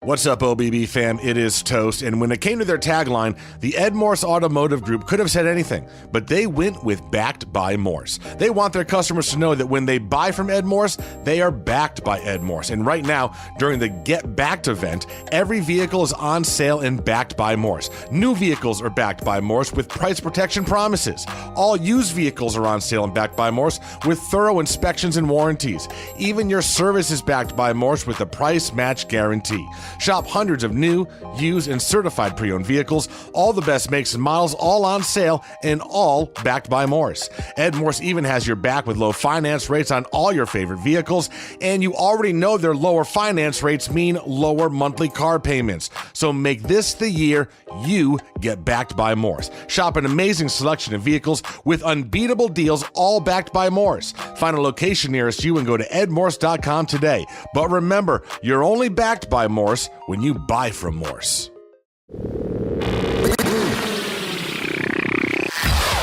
What's up, OBB fam? It is Toast, and when it came to their tagline, the Ed Morse Automotive Group could have said anything, but they went with backed by Morse. They want their customers to know that when they buy from Ed Morse, they are backed by Ed Morse. And right now, during the Get Backed event, every vehicle is on sale and backed by Morse. New vehicles are backed by Morse with price protection promises. All used vehicles are on sale and backed by Morse with thorough inspections and warranties. Even your service is backed by Morse with a price match guarantee. Shop hundreds of new, used, and certified pre-owned vehicles, all the best makes and models, all on sale, and all backed by Morse. Ed Morse even has your back with low finance rates on all your favorite vehicles, and you already know their lower finance rates mean lower monthly car payments. So make this the year you get backed by Morse. Shop an amazing selection of vehicles with unbeatable deals, all backed by Morse. Find a location nearest you and go to edmorse.com today. But remember, you're only backed by Morse when you buy from Morse.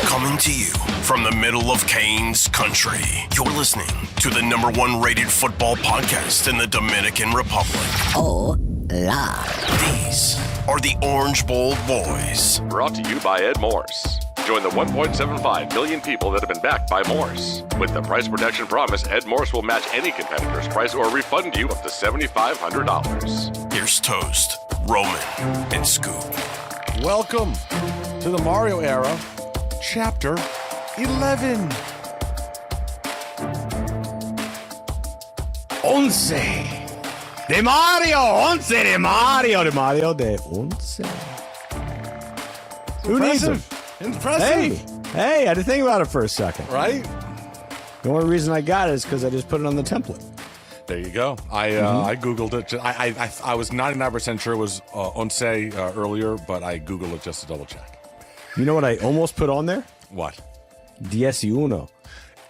Coming to you from the middle of Canes country, you're listening to the #1 rated football podcast in the Dominican Republic. Oh, la. These are the Orange Bowl Boys. Brought to you by Ed Morse. Join the 1.75 million people that have been backed by Morse. With the price protection promise, Ed Morse will match any competitor's price or refund you up to $7,500. Here's Toast, Roman, and Scoop. Welcome to the Mario era, Chapter 11. Once de Mario, once de Mario, de Mario de once. Who needs him? Impressive. Hey, I had to think about it for a second. Right? The only reason I got it is because I just put it on the template. There you go. I Googled it. I was 99% sure it was once earlier, but I Googled it just to double check. You know what I almost put on there? What? 11.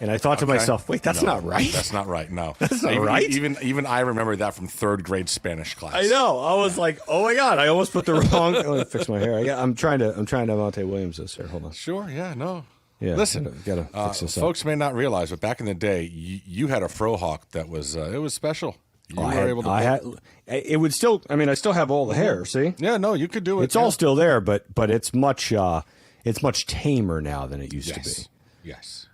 And I thought to myself, wait, that's not right. That's not right. No, that's not right. Even I remember that from third grade Spanish class. I know. I was like, oh my god, I almost put the wrong. Let me fix my hair. I'm trying to Monte Williams this here. Hold on. Sure. Yeah. No. Yeah. Listen, gotta fix this up. Folks may not realize, but back in the day, you had a frohawk that was it was special. You were able to. It would still. I mean, I still have all the hair. See? Yeah. No, you could do it. It's all still there, but it's much tamer now than it used to be. Yes.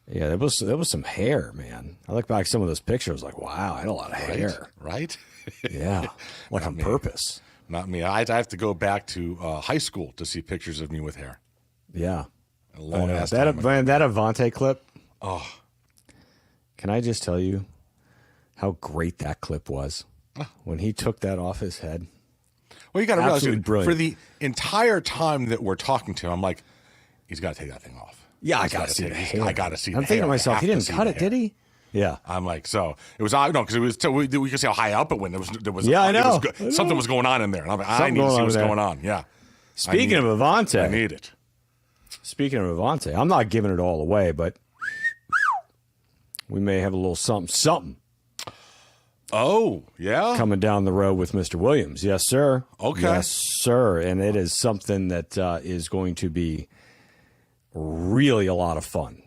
Yeah, there was some hair, man. I look back at some of those pictures, like, wow, I had a lot of hair. Right? Yeah, like on purpose. Not me. I have to go back to high school to see pictures of me with hair. Yeah. That Avante clip. Oh. Can I just tell you how great that clip was when he took that off his head? Well, you got to realize, brilliant. For the entire time that we're talking to him, I'm like, he's got to take that thing off. Yeah, I got to see the hair. I got to see the hair. I'm thinking to myself, he didn't cut it, did he? Yeah. I'm like, so it was, no, because it was, we could see how high up it went. There was yeah, I know. Something was going on in there. And I'm like, I need to see what's going on. Yeah. Speaking of Avante. I need it. Speaking of Avante, I'm not giving it all away, but we may have a little something. Oh, yeah? Coming down the road with Mr. Williams. Yes, sir. Okay. Yes, sir. And it is something that is going to be really a lot of fun.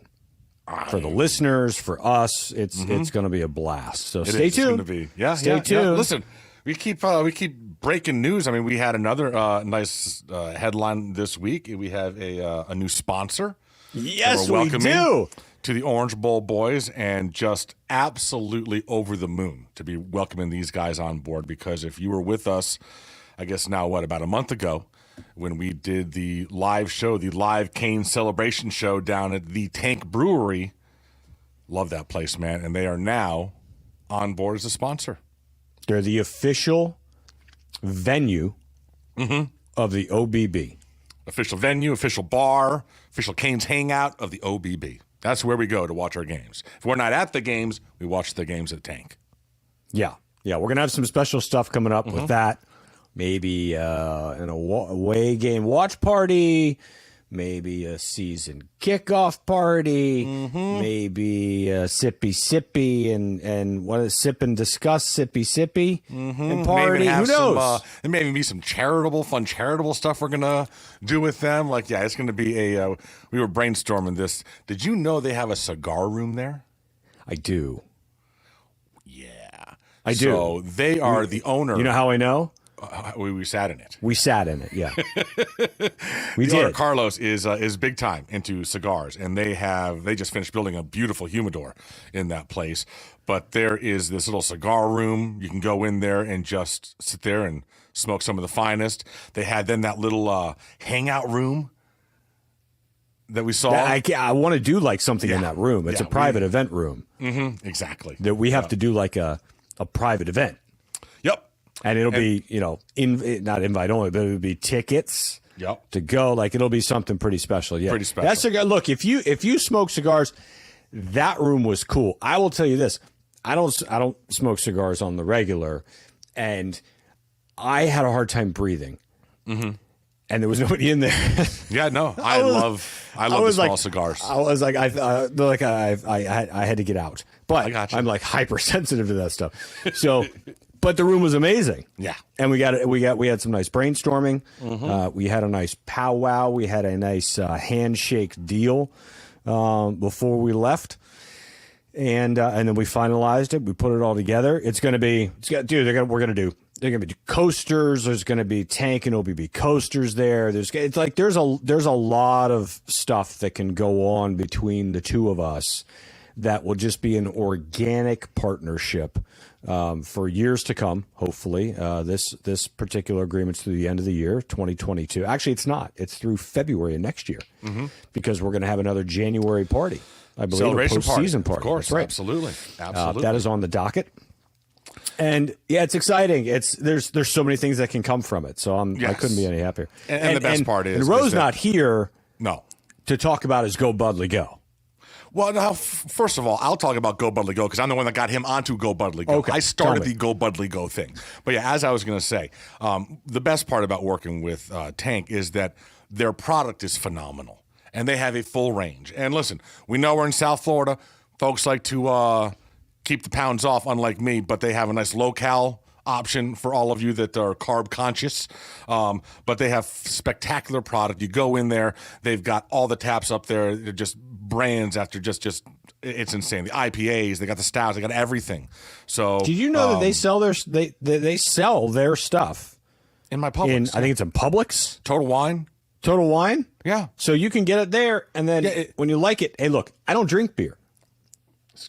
For the listeners, for us, it's going to be a blast. So stay tuned. Stay tuned. Yeah. Listen, we keep breaking news. I mean, we had another nice headline this week. We have a new sponsor. Yes, we do. To the Orange Bowl boys, and just absolutely over the moon to be welcoming these guys on board, because if you were with us, I guess now, about a month ago, when we did the live show, the live Cane celebration show down at the Tank Brewery. Love that place, man. And they are now on board as a sponsor. They're the official venue of the OBB. Official venue, official bar, official Canes hangout of the OBB. That's where we go to watch our games. If we're not at the games, we watch the games at Tank. Yeah. We're going to have some special stuff coming up with that. Maybe an away game watch party, maybe a season kickoff party, maybe a sippy and what is sip and discuss sippy and party. Who knows? There may even be some fun charitable stuff we're gonna do with them. Like, yeah, it's gonna be we were brainstorming this. Did you know they have a cigar room there? I do. Yeah. I do. So they are the owner. You know how I know? We sat in it. We sat in it, yeah. We The owner, did. Carlos is big time into cigars, and they just finished building a beautiful humidor in that place. But there is this little cigar room. You can go in there and just sit there and smoke some of the finest. They had then that little hangout room that we saw. I want to do like something in that room. It's a private event room. Exactly. That we have to do like a private event. Yep. And it'll be, not invite only, but it'll be tickets to go. Like it'll be something pretty special. Yeah. Pretty special. That cigar, look, if you smoke cigars, that room was cool. I will tell you this. I don't smoke cigars on the regular, and I had a hard time breathing. And there was nobody in there. Yeah, no. I love the small cigars. I was like, I had to get out. But I got you. I'm like hypersensitive to that stuff. So but the room was amazing. Yeah. And we had some nice brainstorming. We had a nice powwow. We had a nice handshake deal before we left. And then we finalized it. We put it all together. We're going to do coasters. There's going to be Tank and OBB coasters there. There's a lot of stuff that can go on between the two of us that will just be an organic partnership for years to come. Hopefully, this particular agreement's through the end of the year, 2022. Actually, it's not. It's through February of next year because we're going to have another January party. I believe Celebration a postseason party. Of course, that's right. Absolutely. That is on the docket. And yeah, it's exciting. There's so many things that can come from it. So I couldn't be any happier. And the best part is, and Roe's not here. No. To talk about his Go Budley Go. Well, now, first of all, I'll talk about Go Budley Go because I'm the one that got him onto Go Budley Go. Okay, I started the Go Budley Go thing. But yeah, as I was going to say, the best part about working with Tank is that their product is phenomenal. And they have a full range. And listen, we know we're in South Florida. Folks like to keep the pounds off, unlike me, but they have a nice low-cal option for all of you that are carb conscious. But they have spectacular product. You go in there, they've got all the taps up there. They're just brands after just it's insane. The IPAs, they got the stouts, they got everything. So did you know that they sell they sell their stuff in my Publix? I think it's in Publix. Total Wine. Total Wine? Yeah. So you can get it there, and then when you like it, hey, look, I don't drink beer.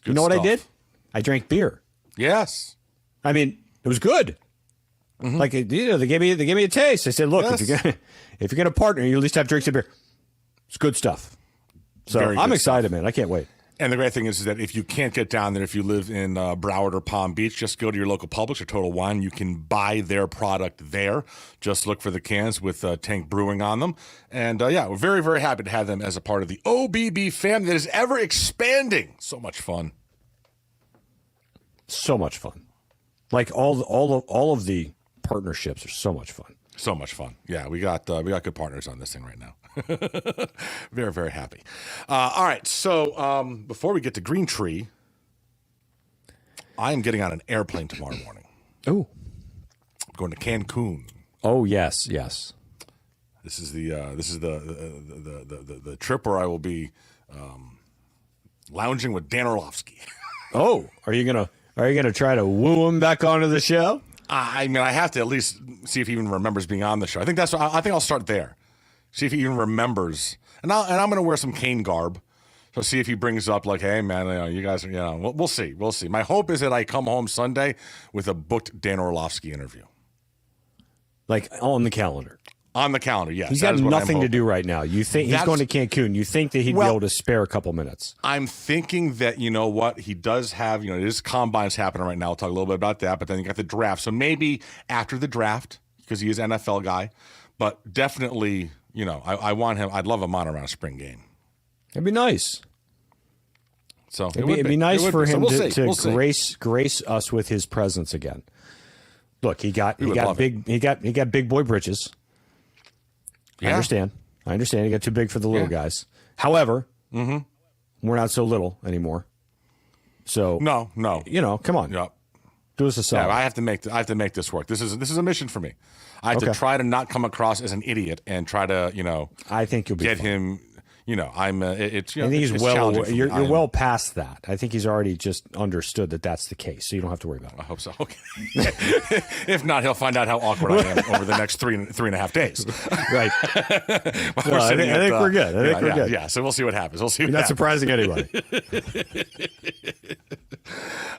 You know what I did? I drank beer. Yes. I mean, it was good. Like they gave me a taste. I said, look, if you're gonna partner, you at least have drinks of beer. It's good stuff. So I'm excited, man. I can't wait. And the great thing is that if you can't get down there, if you live in Broward or Palm Beach, just go to your local Publix or Total Wine. You can buy their product there. Just look for the cans with Tank Brewing on them. And, we're very, very happy to have them as a part of the OBB family that is ever expanding. So much fun. So much fun. Like all of the partnerships are so much fun. So much fun. Yeah, we got good partners on this thing right now. Very, very happy. All right, so before we get to Green Tree, I am getting on an airplane tomorrow morning. Oh, I'm going to Cancun. Oh yes. This is the trip where I will be lounging with Dan Orlovsky. Oh, are you gonna try to woo him back onto the show? I mean, I have to at least see if he even remembers being on the show. I think I'll start there. See if he even remembers. And I'm going to wear some Kane garb. So see if he brings up like, hey, man, you guys, we'll see. We'll see. My hope is that I come home Sunday with a booked Dan Orlovsky interview. Like on the calendar. On the calendar, yes. He's got nothing to do right now. You think he's going to Cancun. You think that he'd be able to spare a couple minutes. I'm thinking that, you know what, he does have, there's combines happening right now. We'll talk a little bit about that, but then you got the draft. So maybe after the draft, because he is an NFL guy, but definitely, I want him, I'd love him on around a spring game. It'd be nice. So it'd be nice for him to grace us with his presence again. Look, he got big boy britches. Yeah. I understand. He got too big for the little guys. However, we're not so little anymore. So no. Come on. Yep. Do us a solid. Yeah, I have to make this work. This is a mission for me. I have to try to not come across as an idiot and try to, I think you'll be get fine. him. I'm. It's. I think he's it's well. challenging for me. You're well past that. I think he's already just understood that that's the case, so you don't have to worry about it. I hope so. Okay. If not, he'll find out how awkward I am over the next three and a half days. Right. While I think we're good. I think we're good. Yeah. So we'll see what happens. We'll see. You're not surprising anybody.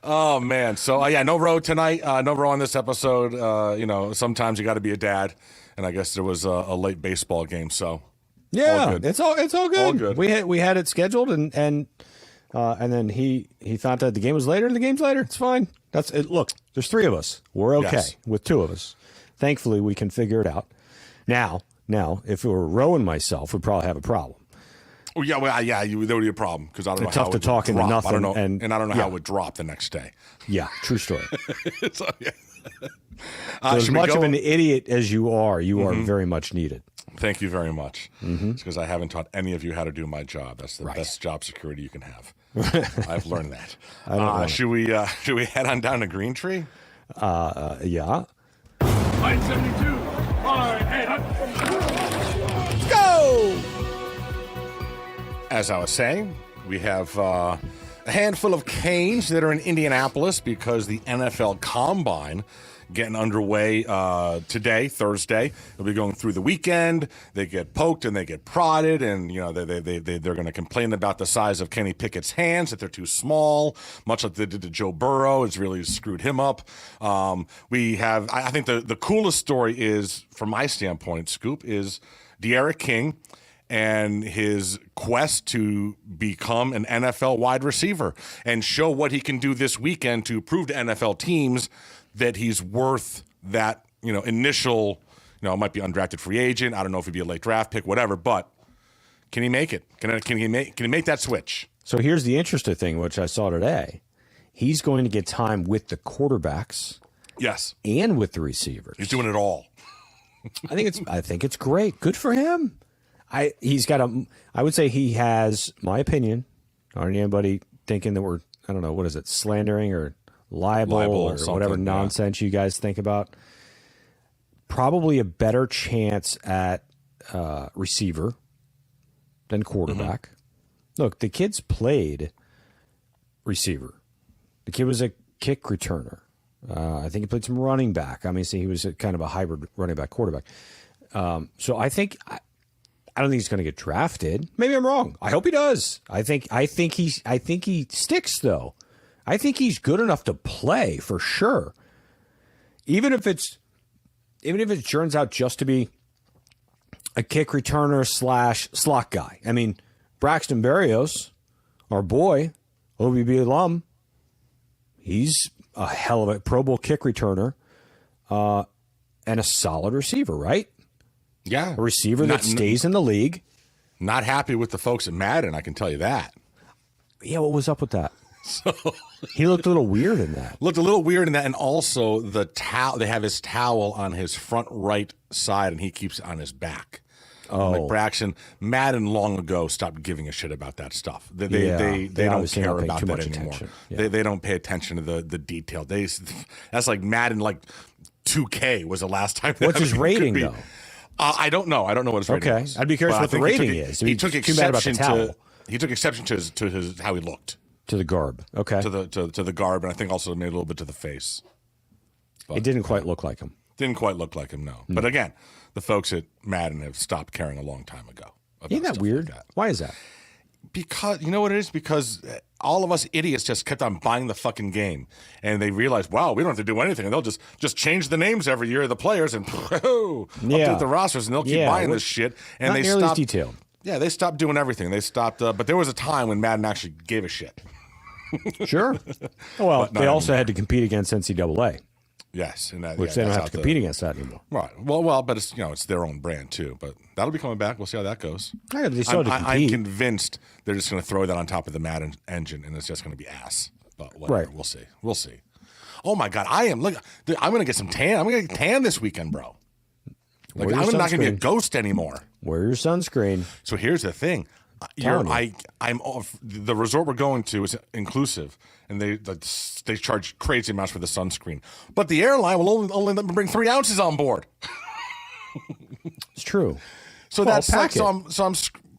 Oh man. So no row tonight. No row on this episode. Sometimes you got to be a dad, and I guess there was a late baseball game. So. Yeah, all good. it's all good. All good. We had it scheduled, and then he thought that the game was later, and the game's later. It's fine. That's it. Look, there's 3 of us. We're okay with 2 of us. Thankfully, we can figure it out. Now, if it were Roe and myself, we'd probably have a problem. Oh yeah, there would be a problem because I don't know It's how tough it to would talk into drop. nothing, I don't know, and I don't know how it would drop the next day. Yeah, true story. So, yeah. So as much of an in? idiot as you are very much needed. Thank you very much. It's because I haven't taught any of you how to do my job. That's the best job security you can have. I've learned that. Should we head on down to Green Tree? Yeah. Line 72. Line 8. Go! As I was saying, we have a handful of Canes that are in Indianapolis because the NFL Combine getting underway today, Thursday. They'll be going through the weekend. They get poked and they get prodded, and they're going to complain about the size of Kenny Pickett's hands, that they're too small, much like they did to Joe Burrow. It's really screwed him up. I think the coolest story is, from my standpoint, Scoop, is De'Ara King and his quest to become an NFL wide receiver and show what he can do this weekend to prove to NFL teams that he's worth that, initial, it might be undrafted free agent. I don't know if he'd be a late draft pick, whatever, but can he make it? Can he make that switch? So here's the interesting thing, which I saw today. He's going to get time with the quarterbacks. Yes. And with the receivers. He's doing it all. I think it's great. Good for him. I would say he has, my opinion, aren't anybody thinking that we're, I don't know, what is it, slandering or libel or whatever nonsense you guys think about. Probably a better chance at receiver than quarterback. Look, the kid's played receiver. The kid was a kick returner. I think he played some running back. I mean, see, he was kind of a hybrid running back quarterback. So I don't think he's going to get drafted. Maybe I'm wrong. I hope he does. I think he sticks though. I think he's good enough to play for sure. Even if it turns out just to be a kick returner / slot guy. I mean, Braxton Berrios, our boy, OBB alum, he's a hell of a Pro Bowl kick returner and a solid receiver, right? Yeah. A receiver that stays in the league. Not happy with the folks at Madden, I can tell you that. Yeah, what was up with that? He looked a little weird in that. And also the towel. They have his towel on his front right side, and he keeps it on his back. Oh, like Braxton, Madden long ago stopped giving a shit about that stuff. They don't care about that anymore. Yeah. They don't pay attention to the detail. That's like Madden, like 2K was the last time. What's his rating though? I don't know. I don't know what his rating is. I'd be curious what the rating is. He took exception to his how he looked. To the garb, okay. To the garb, and I think also made a little bit to the face. But it didn't quite look like him. Didn't quite look like him, no. But again, the folks at Madden have stopped caring a long time ago. Isn't that weird? Like that. Why is that? Because, you know what it is? Because all of us idiots just kept on buying the fucking game. And they realized, wow, we don't have to do anything. And they'll just change the names every year of the players and update the rosters, and they'll keep buying this shit. And not they nearly as stopped. detailed. Yeah, they stopped doing everything. They stopped. But there was a time when Madden actually gave a shit. Sure. Well, they also had to compete against NCAA. Yes, and which they don't have to compete against that anymore. Right. Well, but it's it's their own brand too. But that'll be coming back. We'll see how that goes. Yeah, they still have to compete. I'm convinced they're just going to throw that on top of the Madden engine, and it's just going to be ass. But whatever. Right. We'll see. We'll see. Oh my God, I'm going to get some tan. I'm going to get tan this weekend, bro. Like, I'm not going to be a ghost anymore. Wear your sunscreen. So here's the thing. I'm off. The resort we're going to is inclusive, and they charge crazy amounts for the sunscreen. But the airline will only let me bring 3 ounces on board. It's true. So that's like,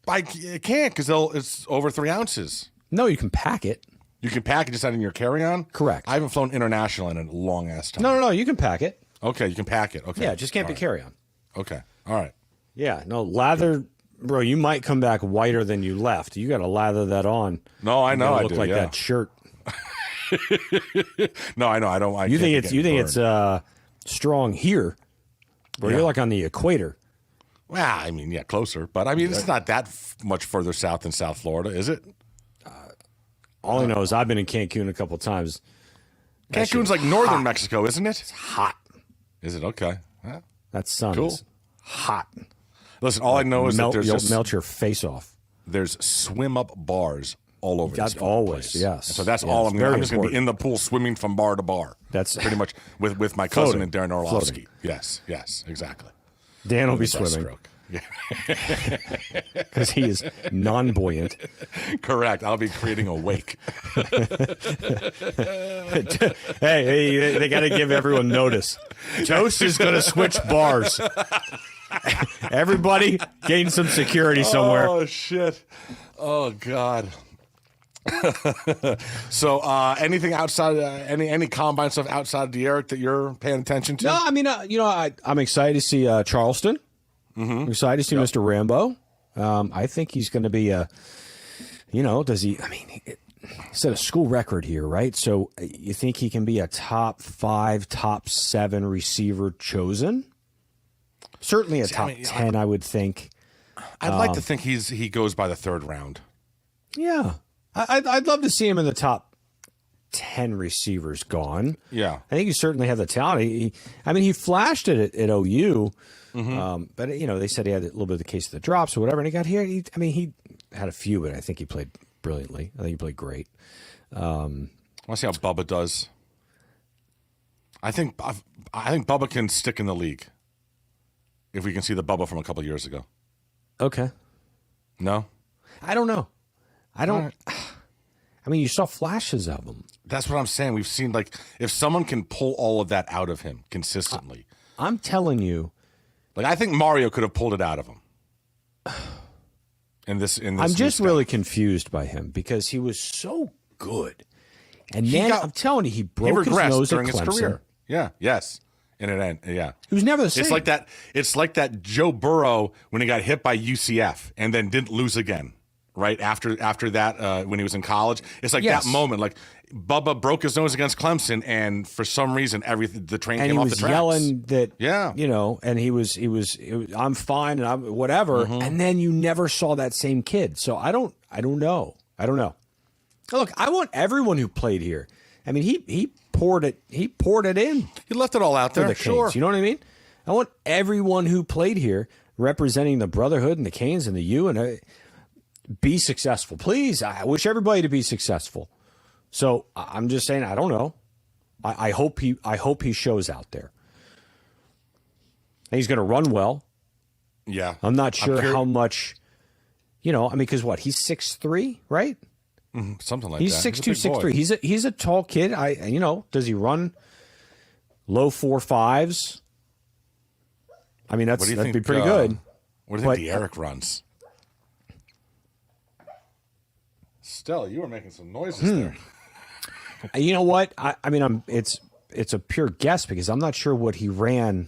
I can't because it's over 3 ounces. No, you can pack it. You can pack it just out in your carry-on? Correct. I haven't flown international in a long-ass time. No, you can pack it. Okay, you can pack it. Okay. Yeah, it just can't be carry-on. Okay, all right. Yeah, no, lather, bro, you might come back whiter than you left. You got to lather that on. No, I know I look do, like yeah. that shirt. No, I know. I don't. You think it's strong here, bro? Yeah. You're like on the equator. Well, I mean, yeah, closer. But, I mean, it's not that much further south than South Florida, is it? All I know is I've been in Cancun a couple times. Cancun's like northern hot. Mexico, isn't it? It's hot. Is it? Okay. Yeah. That sun Cool. is hot. Listen, all I know is that You'll melt your face off. there's swim-up bars all over That's this fucking always, place. yes. So that's Yes, all I'm very just going to be important. in the pool swimming from bar to bar. That's pretty much with my cousin Floating. and Darren Orlovsky. Floating. Yes, exactly. Dan will be With a swimming breaststroke. Yeah. because he is non-buoyant. Correct. I'll be creating a wake. hey, they got to give everyone notice. Toast is going to switch bars. Everybody gain some security somewhere. Oh shit! Oh god. So, anything outside, any combine stuff outside of the Eric that you're paying attention to? No, I mean, I'm excited to see Charleston. I'm excited to see Mr. Rambo. I think he's going to be does he? I mean, he set a school record here, right? So you think he can be a top 5, top 7 receiver chosen? Certainly a top 10, I would think. I'd like to think he goes by the 3rd round. Yeah, I'd love to see him in the top 10 receivers gone. Yeah. I think he certainly had the talent. He flashed it at OU, but they said he had a little bit of the case of the drops or whatever, and he got here. He had a few, but I think he played brilliantly. I think he played great. I want to see how Bubba does. I think Bubba can stick in the league. If we can see the Bubba from a couple years ago. Okay. No? I don't know. I don't. I mean, you saw flashes of him. That's what I'm saying. We've seen, if someone can pull all of that out of him consistently. I'm telling you. I think Mario could have pulled it out of him. In this I'm just really confused by him because he was so good. And then I'm telling you, he broke his nose during at his Clemson. career. Yeah, yes. And it ended, yeah. He was never the same. It's like that Joe Burrow when he got hit by UCF and then didn't lose again, right? After that, when he was in college. It's like that moment. Like Bubba broke his nose against Clemson, and for some reason, the train came off the tracks. And he was yelling that, yeah, and he was, I'm fine and I'm whatever. And then you never saw that same kid. So I don't know. Look, I want everyone who played here. I mean, he poured it in. He left it all out there. The Sure. Canes, you know what I mean? I want everyone who played here representing the Brotherhood and the Canes and the U and be successful. Please, I wish everybody to be successful. So I'm just saying, I don't know. I hope he shows out there. And he's going to run well. Yeah. I'm not sure how much, because what? He's 6'3", right? Something like he's that. 6'2", 6'3". He's a tall kid. Does he run low 4.5s? I mean, that'd be pretty good. What do you think the Eric runs? Stella, you were making some noises there. You know what? I mean, it's a pure guess because I'm not sure what he ran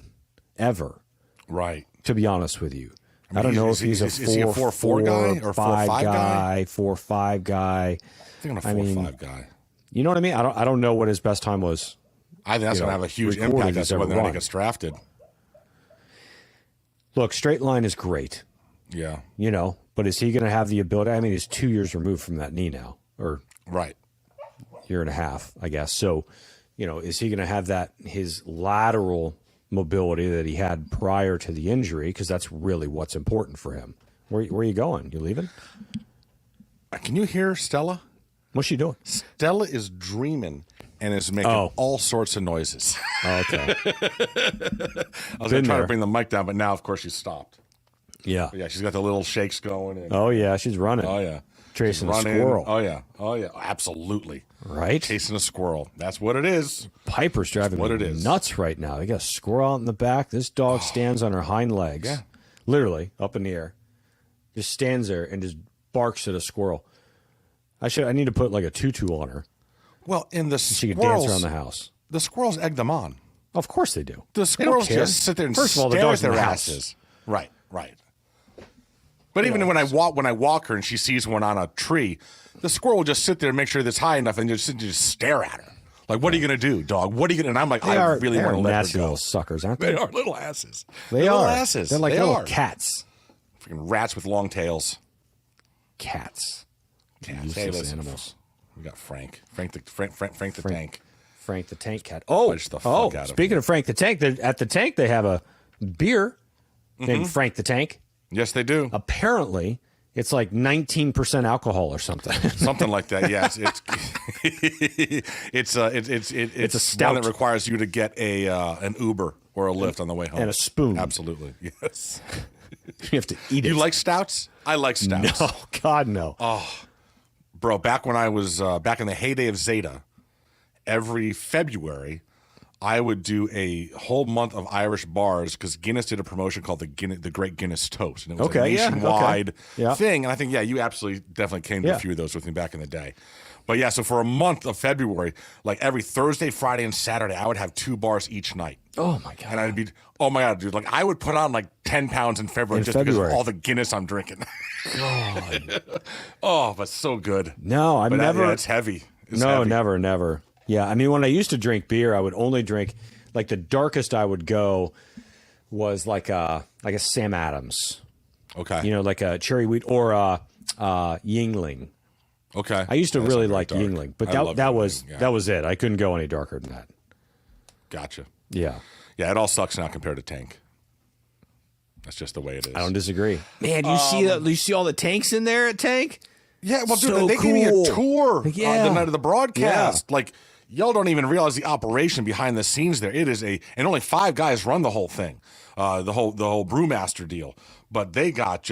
ever. Right. To be honest with you. I don't know if he's a 4.4 guy or 4.5 guy? 4.5 guy. I think I'm a 4.5 guy. You know what I mean? I don't know what his best time was. I think that's going to have a huge impact as to whether or not he gets drafted. Look, straight line is great. Yeah. But is he going to have the ability? I mean, he's 2 years removed from that knee now, or right, year and a half, I guess. So, is he going to have his lateral mobility that he had prior to the injury? Because that's really what's important for him. Where are you going? You leaving? Can you hear Stella? What's she doing? Stella is dreaming and is making all sorts of noises. Oh, okay. I was going to try to bring the mic down, but now, of course, she's stopped. Yeah. But yeah, she's got the little shakes going. And, oh, yeah, she's running. Oh, yeah. Chasing a squirrel. Oh, yeah. Oh, yeah. Absolutely. Right? Chasing a squirrel. That's what it is. Piper's driving me nuts right now. They got a squirrel out in the back. This dog stands on her hind legs. Yeah. Literally, up in the air. Just stands there and just barks at a squirrel. I need to put like a tutu on her. Well, in the She could squirrels, dance around the house. the squirrels egg them on. Of course they do. The They don't squirrels care. just sit there and First of all, the stare dog's at in their the house. asses. Right. But even when I walk her and she sees one on a tree, the squirrel will just sit there and make sure that's high enough and just stare at her. Like, what are you going to do, dog? What are you going to? And I'm like, I really want to let her nasty go. little suckers, aren't they? They are little asses. They They're are. little asses. They're like they little are. cats. Freaking rats with long tails. Cats. Cats. Hey, Useless listen, animals. We got Frank the tank. Frank the Tank Cat. Oh, Punch the fuck out of speaking him. of Frank the Tank, at the tank they have a beer named Frank the Tank. Yes, they do. Apparently, it's like 19% alcohol or something. Something like that. Yes, it's a stout. one that requires you to get an Uber or a Lyft on the way home and a spoon. Absolutely, yes. You have to eat it. You like stouts? I like stouts. No, God, no. Bro, back when I was back in the heyday of Zeta, every February I would do a whole month of Irish bars because Guinness did a promotion called the Great Guinness Toast, and it was a nationwide thing. And I think, you absolutely definitely came to a few of those with me back in the day. But yeah, so for a month of February, like every Thursday, Friday, and Saturday, I would have 2 bars each night. Oh my God. And I'd be, oh my God, dude, like I would put on like 10 pounds in February because of all the Guinness I'm drinking. God. Oh, but so good. No, I've But never. it's heavy. It's No, heavy. never. Yeah, I mean, when I used to drink beer, I would only drink, like the darkest I would go was like a Sam Adams, Okay. like a cherry wheat or a Yingling. Okay. I used to That's really not very like dark. Yingling, but I love that Yingling, was it. I couldn't go any darker than that. Gotcha. Yeah, Yeah, it all sucks now compared to Tank. That's just the way it is. I don't disagree. Man, you see that? You see all the tanks in there at Tank? Yeah, well, dude, So they gave me a cool. tour Yeah. the night of the broadcast. Yeah. Like, y'all don't even realize the operation behind the scenes there. It is and only 5 guys run the whole thing, the whole brewmaster deal. But they got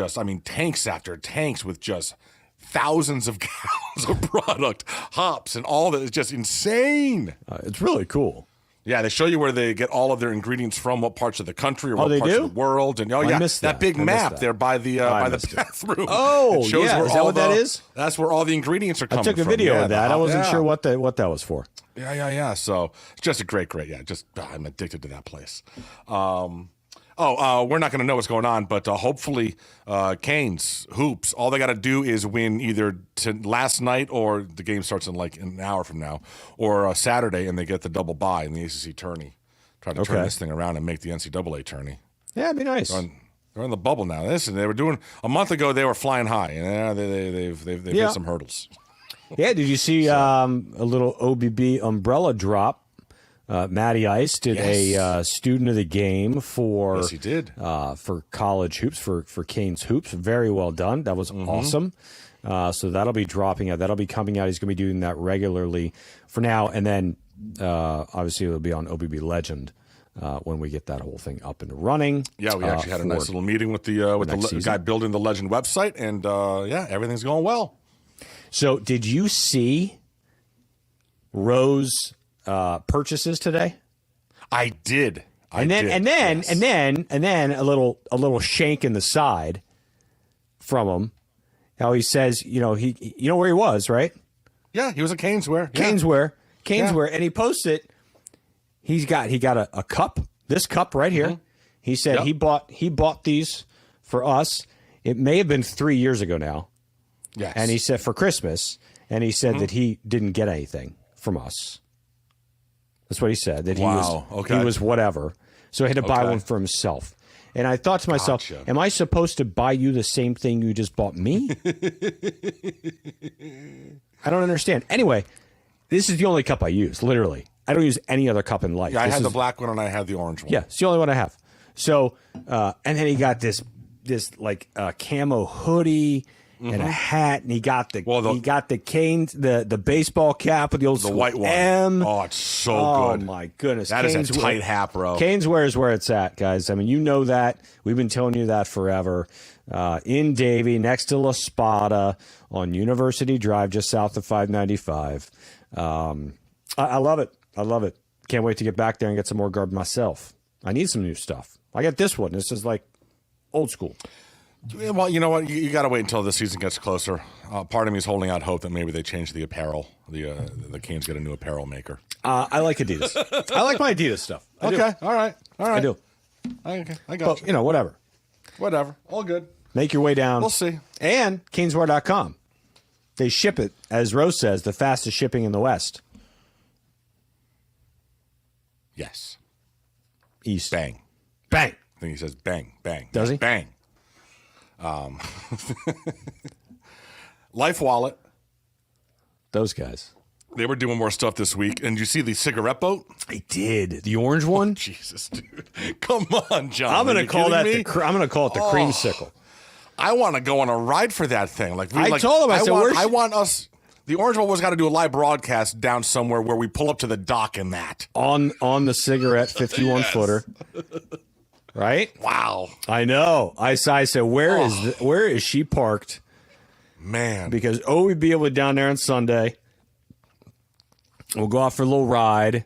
tanks after tanks with just thousands of gallons of product, hops, and all that. It's just insane. It's really cool. Yeah, they show you where they get all of their ingredients from, what parts of the country or what they parts do? of the world, and I missed that that. big I missed map that. there by the missed it. bathroom. Oh, It shows yeah. where Is that all what that is? That's where all the ingredients are I coming took a from. video Yeah, of that. I wasn't yeah. sure what that was for. Yeah. So it's just a great. Yeah, I'm addicted to that place. We're not going to know what's going on, but hopefully, Canes hoops. All they got to do is win either last night or the game starts in like an hour from now, or Saturday, and they get the double bye in the ACC tourney. Try to turn this thing around and make the NCAA tourney. Yeah, it'd be nice. They're in the bubble now. Listen, they were doing a month ago. They were flying high, and they've hit some hurdles. Yeah, did you see a little OBB umbrella drop? Matty Ice did a student of the game for Yes, he did. For college hoops for Canes hoops. Very well done. That was awesome. So that'll be dropping out. That'll be coming out. He's going to be doing that regularly for now, and then obviously it'll be on OBB Legend when we get that whole thing up and running. Yeah, we actually had a nice little meeting with the guy building the Legend website, and everything's going well. So, did you see Rose purchases today? I did. And then a little shank in the side from him. How he says, he you know where he was, right? Yeah, he was at Caneswear. Caneswear, and he posts it. He got a cup, this cup right here. He said he bought these for us. It may have been 3 years ago now. Yes. And he said for Christmas, and he said that he didn't get anything from us. That's what he said. That he was whatever. So he had to buy one for himself. And I thought to myself, am I supposed to buy you the same thing you just bought me? I don't understand. Anyway, this is the only cup I use, literally. I don't use any other cup in life. Yeah, I had the black one and I had the orange one. Yeah, it's the only one I have. So, and then he got this like camo hoodie and a hat, and he got the Canes, the baseball cap with the old white one. M. Oh, it's so good. Oh my goodness, That is a tight hat, bro. Caneswear is where it's at, guys. I mean, you know that. We've been telling you that forever. In Davie, next to La Spada, on University Drive, just south of 595. I love it. I love it. Can't wait to get back there and get some more garb myself. I need some new stuff. I got this one. This is like old school. Well, you know what? You got to wait until the season gets closer. Part of me is holding out hope that maybe they change the apparel. The Canes get a new apparel maker. I like Adidas. I like my Adidas stuff. I do. Okay, all right. I do. Okay, I got But, whatever. Whatever, all good. Make your way down. We'll see. And caneswear.com. They ship it, as Rose says, the fastest shipping in the West. Yes. East. Bang. Bang. I think he says bang, bang. Does he? Bang. Life Wallet. Those guys. They were doing more stuff this week. And you see the cigarette boat? I did. The orange one? Jesus, dude. Come on, John. I'm going Are to you call that kidding me? I'm going to call it the creamsicle. I want to go on a ride for that thing. I told him, I said, I want us. The Orange Bowl was got to do a live broadcast down somewhere where we pull up to the dock in that. On the cigarette 51 footer. Right? Wow. I know. I said, where is she parked? Man. Because we'd be able to down there on Sunday. We'll go out for a little ride.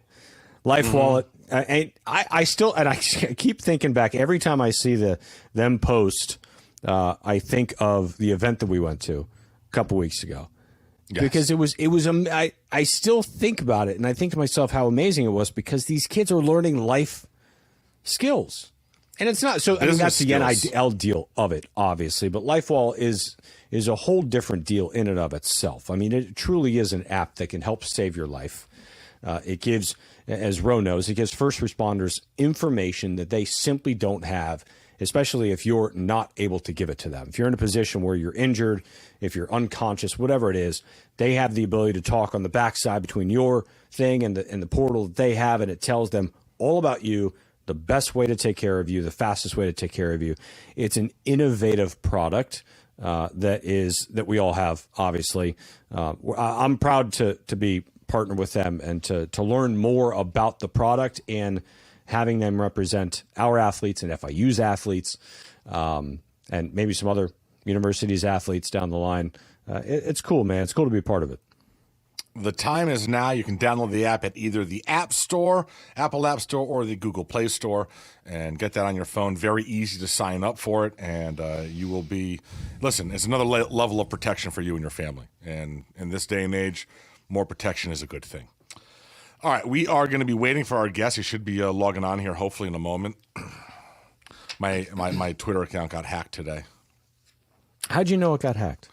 Life Wallet. I still, and I keep thinking back every time I see them post. I think of the event that we went to a couple weeks ago. Yes. Because it was I still think about it, and I think to myself how amazing it was because these kids are learning life skills. And it's not so. I mean, that's the NIL deal of it, obviously. But LifeWall is a whole different deal in and of itself. I mean, it truly is an app that can help save your life. It gives, as Ro knows, it gives first responders information that they simply don't have, especially if you're not able to give it to them. If you're in a position where you're injured, if you're unconscious, whatever it is, they have the ability to talk on the backside between your thing and the portal that they have, and it tells them all about you, the best way to take care of you, the fastest way to take care of you. It's an innovative product that we all have, obviously. I'm proud to be partnered with them and to learn more about the product and having them represent our athletes and FIU's athletes and maybe some other universities' athletes down the line. It's cool, man. It's cool to be a part of it. The time is now. You can download the app at either the App Store, Apple App Store, or the Google Play Store and get that on your phone. Very easy to sign up for it, and you will be – listen, it's another level of protection for you and your family. And in this day and age, more protection is a good thing. All right, we are going to be waiting for our guest. He should be logging on here hopefully in a moment. My Twitter account got hacked today. How'd you know it got hacked?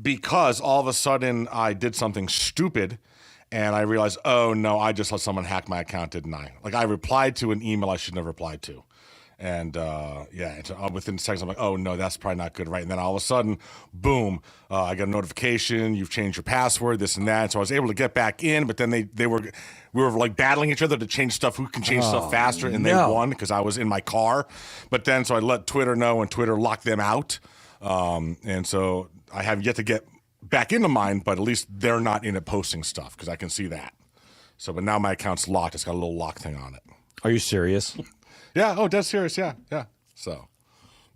Because all of a sudden I did something stupid and I realized, oh no, I just let someone hack my account, didn't I? Like I replied to an email I shouldn't have replied to. And within seconds, I'm like, oh no, that's probably not good, right? And then all of a sudden, boom, I got a notification. You've changed your password, this and that. And so I was able to get back in, but then we were like battling each other to change stuff. Who can change stuff faster? And they won because I was in my car. But then so I let Twitter know, and Twitter locked them out. And so I have yet to get back into mine, but at least they're not in it posting stuff because I can see that. So, but now my account's locked. It's got a little lock thing on it. Are you serious? Yeah. Oh, dead serious. Yeah. So,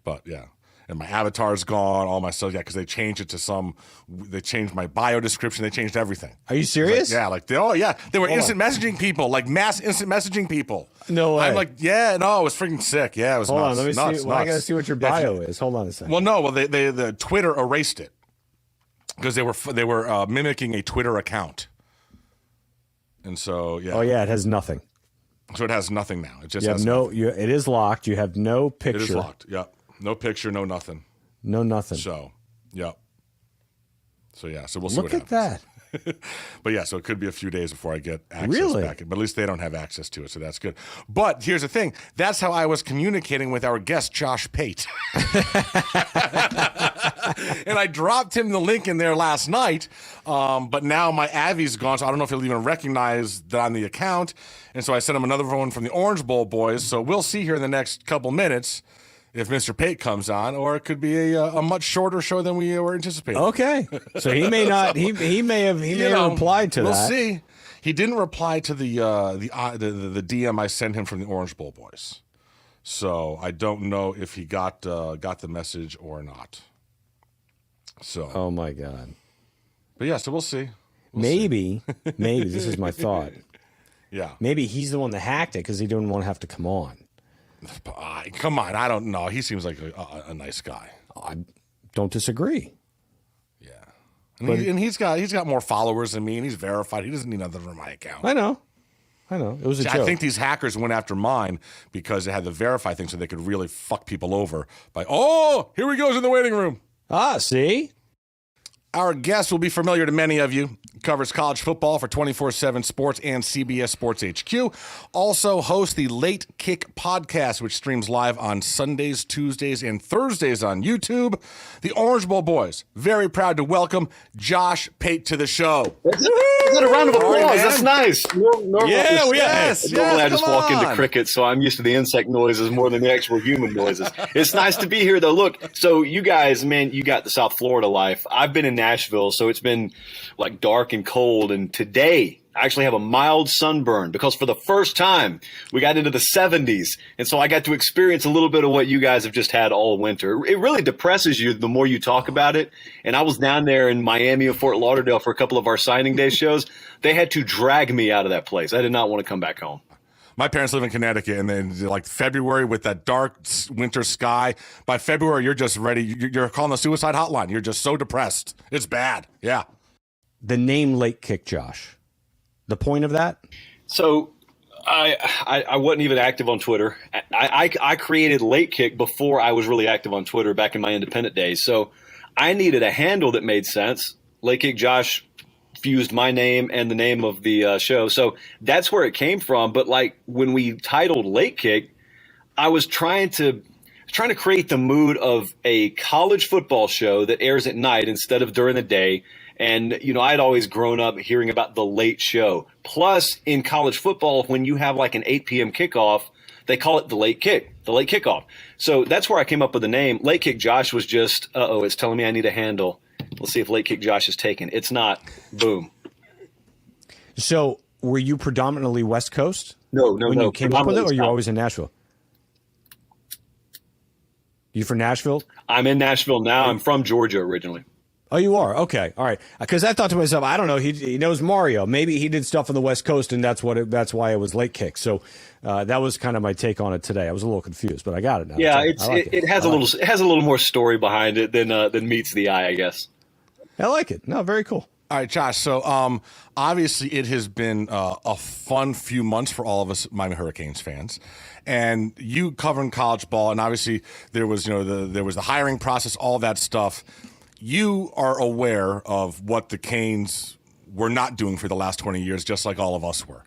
but yeah. And my avatar's gone, all my stuff. Yeah. Cause they changed it to they changed my bio description. They changed everything. Are you serious? They were instant messaging people, like mass instant messaging people. No way. I'm like, yeah, no, it was freaking sick. Yeah. It was Hold nuts. on. Let me see. Well, I got to see what your bio is. Hold on a second. Well, no, the Twitter erased it because they were mimicking a Twitter account. And so, yeah. Oh yeah. It has nothing. So it has nothing now. It just you have has it is locked. You have no picture. It is locked. Yep. No picture, no nothing. No nothing. So, yep. So yeah, so we'll see Look what at that. But yeah, so it could be a few days before I get access Really? back. But at least they don't have access to it, so that's good. But here's the thing. That's how I was communicating with our guest, Josh Pate. And I dropped him the link in there last night, but now my Avi's gone, so I don't know if he'll even recognize that I'm the account. And so I sent him another one from the Orange Bowl boys. So we'll see here in the next couple minutes if Mr. Pate comes on, or it could be a much shorter show than we were anticipating. Okay, so he may not. He may have replied to that. We'll see. He didn't reply to the DM I sent him from the Orange Bowl boys, so I don't know if he got the message or not. So. Oh my God. But yeah, so we'll see. Maybe this is my thought. Yeah. Maybe he's the one that hacked it because he didn't want to have to come on. Come on, I don't know. He seems like a nice guy. I don't disagree. Yeah, and he's got more followers than me, and he's verified. He doesn't need nothing from my account. I know. It was a joke. I think these hackers went after mine because they had the verify thing, so they could really fuck people over by, here he goes in the waiting room. See? Our guest will be familiar to many of you. Covers college football for 24/7 Sports and CBS Sports HQ. Also hosts the Late Kick podcast, which streams live on Sundays, Tuesdays, and Thursdays on YouTube. The Orange Bowl boys, very proud to welcome Josh Pate to the show. Is it a round of applause? Right, That's nice. Normally I just walk into cricket, so I'm used to the insect noises more than the actual human noises. It's nice to be here, though. Look, so you guys, man, you got the South Florida life. I've been in Nashville, so it's been like dark and cold. And today, I actually have a mild sunburn because for the first time, we got into the 70s. And so I got to experience a little bit of what you guys have just had all winter. It really depresses you the more you talk about it. And I was down there in Miami and Fort Lauderdale for a couple of our signing day shows. They had to drag me out of that place. I did not want to come back home. My parents live in Connecticut, and then like February with that dark winter sky. By February, you're just ready. You're calling the suicide hotline. You're just so depressed. It's bad. Yeah. The name Late Kick, Josh. The point of that? So I wasn't even active on Twitter. I created Late Kick before I was really active on Twitter back in my independent days. So I needed a handle that made sense. Late Kick Josh fused my name and the name of the show. So that's where it came from. But like when we titled Late Kick, I was trying to create the mood of a college football show that airs at night instead of during the day. And, you know, I'd always grown up hearing about the late show. Plus, in college football, when you have like an 8 p.m. kickoff, they call it the late kick, the late kickoff. So that's where I came up with the name. Late Kick Josh was just, it's telling me I need a handle. Let's see if Late Kick Josh is taken. It's not. Boom. So were you predominantly West Coast? No. When you came up with it, or you were always in Nashville? You from Nashville? I'm in Nashville now. I'm from Georgia originally. Oh, you are? Okay. All right. Because I thought to myself, I don't know. He knows Mario. Maybe he did stuff on the West Coast, and that's why it was Late Kick. So that was kind of my take on it today. I was a little confused, but I got it now. Yeah, it has a little more story behind it than meets the eye, I guess. I like it. No, very cool. All right, Josh. So obviously it has been a fun few months for all of us Miami Hurricanes fans. And you covering college ball, and obviously there was the hiring process, all that stuff. You are aware of what the Canes were not doing for the last 20 years, just like all of us were.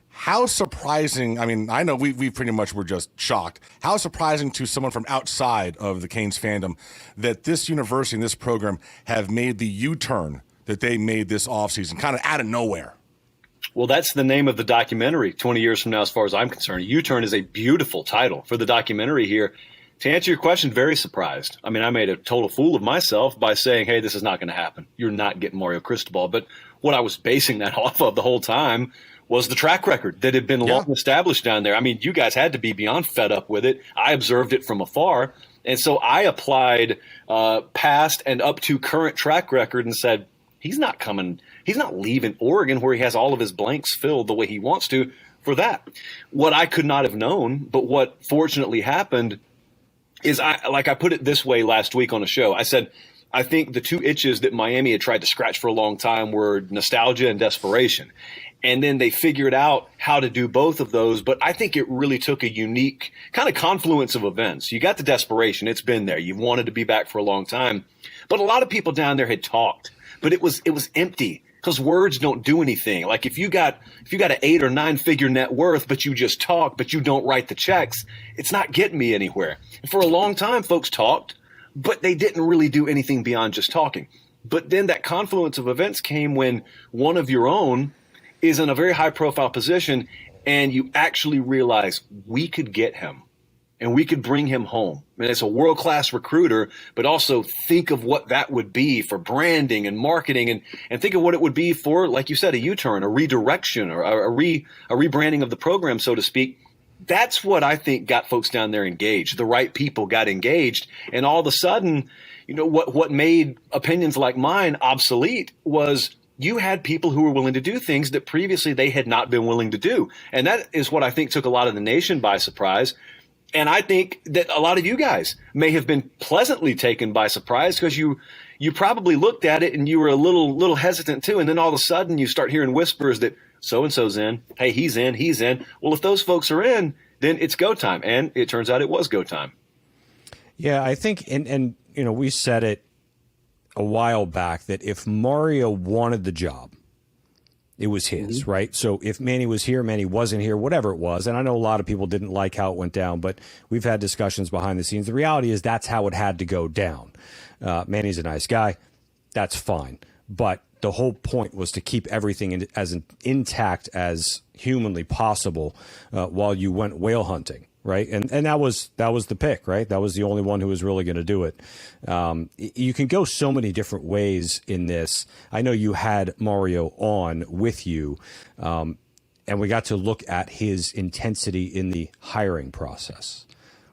How surprising, I mean, I know we pretty much were just shocked. How surprising to someone from outside of the Canes fandom that this university and this program have made the U-turn that they made this offseason, kind of out of nowhere. Well, that's the name of the documentary 20 years from now, as far as I'm concerned. U-turn is a beautiful title for the documentary here. To answer your question, very surprised. I mean, I made a total fool of myself by saying, hey, this is not going to happen. You're not getting Mario Cristobal. But what I was basing that off of the whole time was the track record that had been long established down there. I mean, you guys had to be beyond fed up with it. I observed it from afar. And so I applied past and up to current track record and said, he's not coming. He's not leaving Oregon where he has all of his blanks filled the way he wants to for that. What I could not have known, but what fortunately happened is I put it this way last week on a show. I said, I think the two itches that Miami had tried to scratch for a long time were nostalgia and desperation. And then they figured out how to do both of those. But I think it really took a unique kind of confluence of events. You got the desperation. It's been there. You've wanted to be back for a long time. But a lot of people down there had talked, but it was empty. Because words don't do anything. Like if you got an 8 or 9 figure net worth, but you just talk, but you don't write the checks, it's not getting me anywhere. And for a long time, folks talked, but they didn't really do anything beyond just talking. But then that confluence of events came when one of your own is in a very high profile position, and you actually realize we could get him. And we could bring him home. I mean, it's a world-class recruiter, but also think of what that would be for branding and marketing, and think of what it would be for, like you said, a U-turn, a redirection, or a rebranding of the program, so to speak. That's what I think got folks down there engaged. The right people got engaged, and all of a sudden, you know, what made opinions like mine obsolete was you had people who were willing to do things that previously they had not been willing to do. And that is what I think took a lot of the nation by surprise. And I think that a lot of you guys may have been pleasantly taken by surprise because you probably looked at it and you were a little hesitant too. And then all of a sudden you start hearing whispers that so-and-so's in. Hey, he's in. He's in. Well, if those folks are in, then it's go time. And it turns out it was go time. Yeah, I think, and we said it a while back that if Mario wanted the job, it was his, right? So if Manny was here, Manny wasn't here, whatever it was. And I know a lot of people didn't like how it went down, but we've had discussions behind the scenes. The reality is that's how it had to go down. Manny's a nice guy. That's fine. But the whole point was to keep everything as intact as humanly possible while you went whale hunting. Right. And that was the pick. Right. That was the only one who was really going to do it. You can go so many different ways in this. I know you had Mario on with you and we got to look at his intensity in the hiring process.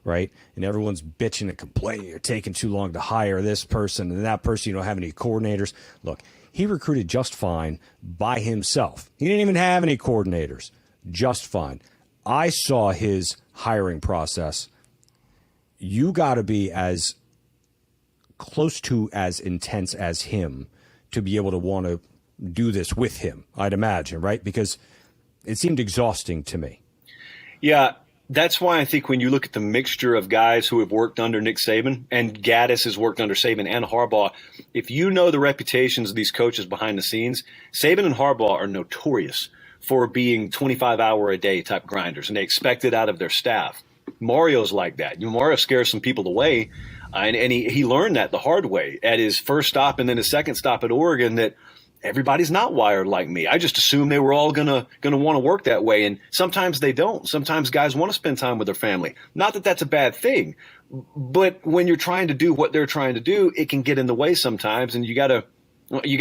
Right. And everyone's bitching and complaining. You're taking too long to hire this person and that person. You don't have any coordinators. Look, he recruited just fine by himself. He didn't even have any coordinators. Just fine. I saw his hiring process. You got to be as close to as intense as him to be able to want to do this with him, I'd imagine, right? Because it seemed exhausting to me. Yeah, that's why I think when you look at the mixture of guys who have worked under Nick Saban, and Gaddis has worked under Saban and Harbaugh, if you know the reputations of these coaches behind the scenes, Saban and Harbaugh are notorious for being 25-hour-a-day type grinders, and they expect it out of their staff. Mario's like that. Mario scares some people away, and he learned that the hard way at his first stop and then his second stop at Oregon, that everybody's not wired like me. I just assumed they were all gonna want to work that way, and sometimes they don't. Sometimes guys want to spend time with their family. Not that that's a bad thing, but when you're trying to do what they're trying to do, it can get in the way sometimes, and you got to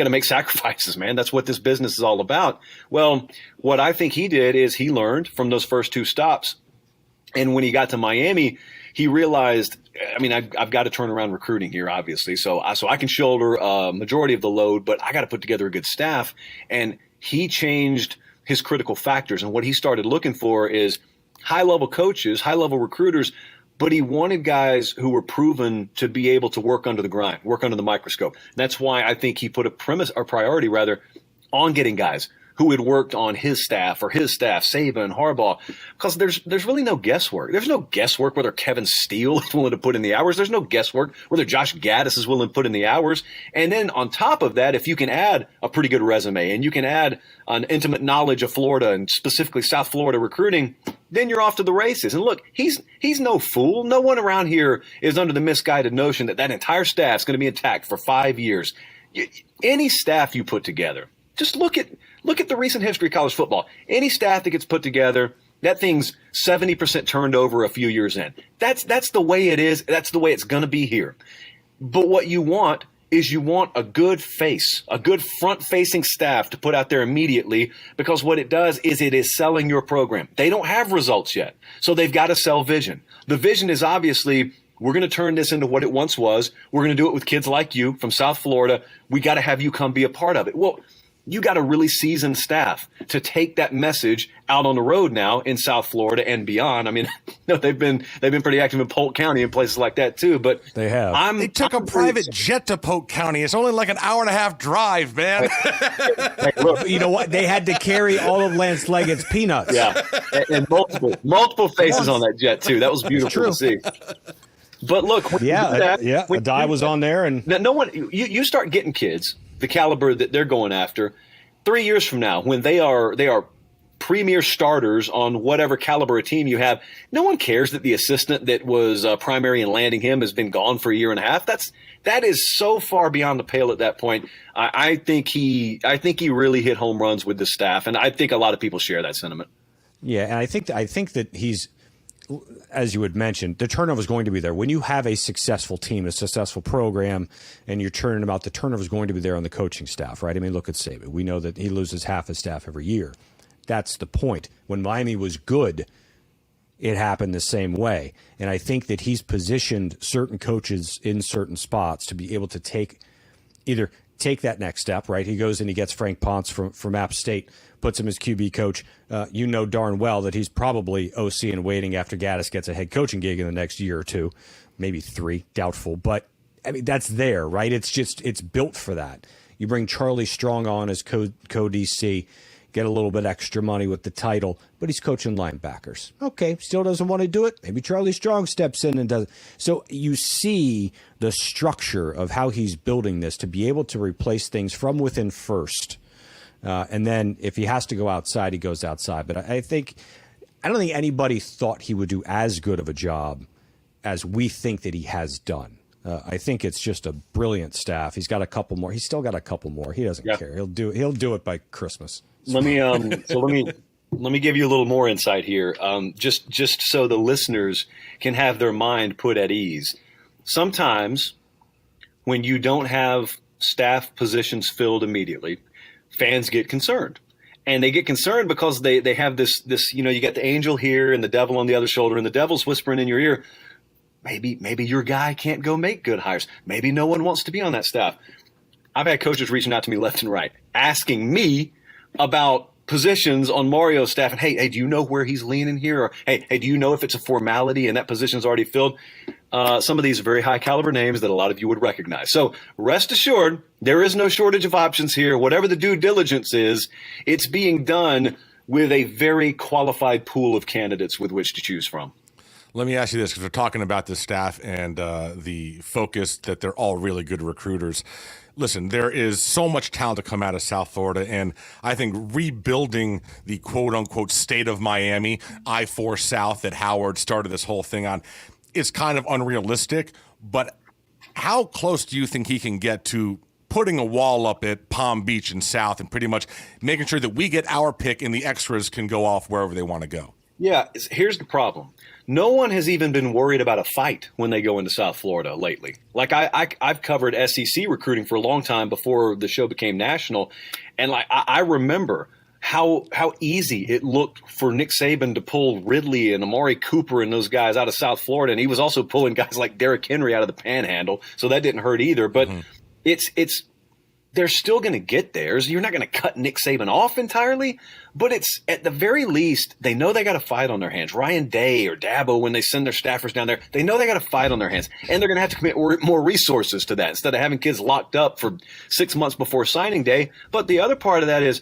make sacrifices, man. That's what this business is all about. Well, what I think he did is he learned from those first two stops. And when he got to Miami, he realized, I mean, I've got to turn around recruiting here, obviously. So I can shoulder a majority of the load, but I got to put together a good staff. And he changed his critical factors. And what he started looking for is high-level coaches, high-level recruiters, but he wanted guys who were proven to be able to work under the grind, work under the microscope. That's why I think he put a priority on getting guys who had worked on his staff, Saban, Harbaugh, because there's really no guesswork. There's no guesswork whether Kevin Steele is willing to put in the hours. There's no guesswork whether Josh Gaddis is willing to put in the hours. And then on top of that, if you can add a pretty good resume and you can add an intimate knowledge of Florida and specifically South Florida recruiting, then you're off to the races. And look, he's no fool. No one around here is under the misguided notion that entire staff's going to be intact for 5 years. Any staff you put together, just look at the recent history of college football. Any staff that gets put together, that thing's 70% turned over a few years in. That's the way it is. That's the way it's going to be here. But what you want is a good face, a good front-facing staff to put out there immediately, because what it does is it is selling your program. They don't have results yet, so they've got to sell vision. The vision is obviously, we're going to turn this into what it once was. We're going to do it with kids like you from South Florida. We got to have you come be a part of it. Well, you got a really seasoned staff to take that message out on the road now in South Florida and beyond. I mean, they've been pretty active in Polk County and places like that too. But they have. They took a private jet to Polk County. It's only like an hour and a half drive, man. Hey, look, you know what? They had to carry all of Lance Leggett's peanuts. Yeah, and multiple faces on that jet too. That was beautiful to see. But look, Adai was on there, and no one. You start getting kids the caliber that they're going after 3 years from now, when they are premier starters on whatever caliber of team you have. No one cares that the assistant that was primary in landing him has been gone for a year and a half. That is so far beyond the pale at that point. I think he really hit home runs with the staff, and I think a lot of people share that sentiment. Yeah, and I think that he's, as you had mentioned, the turnover is going to be there. When you have a successful team, a successful program, and you're turning about, the turnover is going to be there on the coaching staff, right? I mean, look at Saban. We know that he loses half his staff every year. That's the point. When Miami was good, it happened the same way. And I think that he's positioned certain coaches in certain spots to be able to take take that next step, right? He goes and he gets Frank Ponce from App State, puts him as QB coach. You know darn well that he's probably OC and waiting after Gaddis gets a head coaching gig in the next year or two, maybe 3, doubtful. But, I mean, that's there, right? It's built for that. You bring Charlie Strong on as co-DC, get a little bit extra money with the title, but he's coaching linebackers. Okay, still doesn't want to do it. Maybe Charlie Strong steps in and does it. So you see the structure of how he's building this to be able to replace things from within first. And then if he has to go outside, he goes outside. But I don't think anybody thought he would do as good of a job as we think that he has done. I think it's just a brilliant staff. He's got a couple more. He's still got a couple more. He doesn't care. He'll do it by Christmas. Let me give you a little more insight here. Just so the listeners can have their mind put at ease. Sometimes when you don't have staff positions filled immediately, fans get concerned. And they get concerned because they have this, you got the angel here and the devil on the other shoulder, and the devil's whispering in your ear, maybe your guy can't go make good hires. Maybe no one wants to be on that staff. I've had coaches reaching out to me left and right, asking me about positions on Mario's staff. And hey, do you know where he's leaning here? Or hey, do you know if it's a formality and that position's already filled? Some of these are very high caliber names that a lot of you would recognize. So rest assured, there is no shortage of options here. Whatever the due diligence is, it's being done with a very qualified pool of candidates with which to choose from. Let me ask you this, because we're talking about the staff and the focus that they're all really good recruiters. Listen, there is so much talent to come out of South Florida, and I think rebuilding the quote-unquote state of Miami, I-4 South that Howard started this whole thing on, is kind of unrealistic. But how close do you think he can get to putting a wall up at Palm Beach and South and pretty much making sure that we get our pick and the extras can go off wherever they want to go? Yeah, here's the problem. No one has even been worried about a fight when they go into South Florida lately. Like I've covered SEC recruiting for a long time before the show became national, and like I remember how easy it looked for Nick Saban to pull Ridley and Amari Cooper and those guys out of South Florida, and he was also pulling guys like Derrick Henry out of the Panhandle, so that didn't hurt either. But it's they're still going to get theirs. You're not going to cut Nick Saban off entirely, but it's at the very least, they know they got a fight on their hands. Ryan Day or Dabo, when they send their staffers down there, they know they got a fight on their hands, and they're going to have to commit more resources to that instead of having kids locked up for 6 months before signing day. But the other part of that is,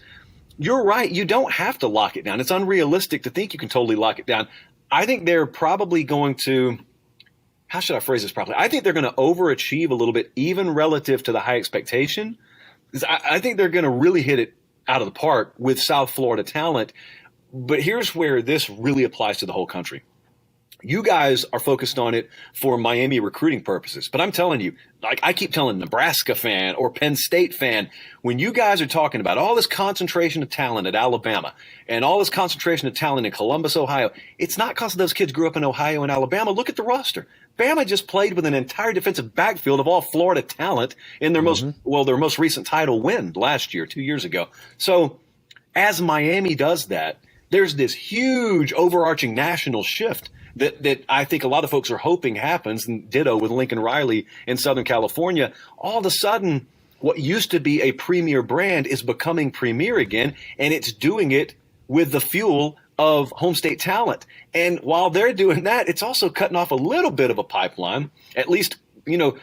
you're right. You don't have to lock it down. It's unrealistic to think you can totally lock it down. I think they're probably going to, how should I phrase this properly? I think they're going to overachieve a little bit, even relative to the high expectation. I think they're going to really hit it out of the park with South Florida talent. But here's where this really applies to the whole country. You guys are focused on it for Miami recruiting purposes. But I'm telling you, like I keep telling Nebraska fan or Penn State fan, when you guys are talking about all this concentration of talent at Alabama and all this concentration of talent in Columbus, Ohio, it's not because those kids grew up in Ohio and Alabama. Look at the roster. Bama just played with an entire defensive backfield of all Florida talent in their most recent title win last year, 2 years ago. So as Miami does that, there's this huge overarching national shift that I think a lot of folks are hoping happens, and ditto with Lincoln Riley in Southern California. All of a sudden, what used to be a premier brand is becoming premier again, and it's doing it with the fuel of home state talent. And while they're doing that, it's also cutting off a little bit of a pipeline, at least,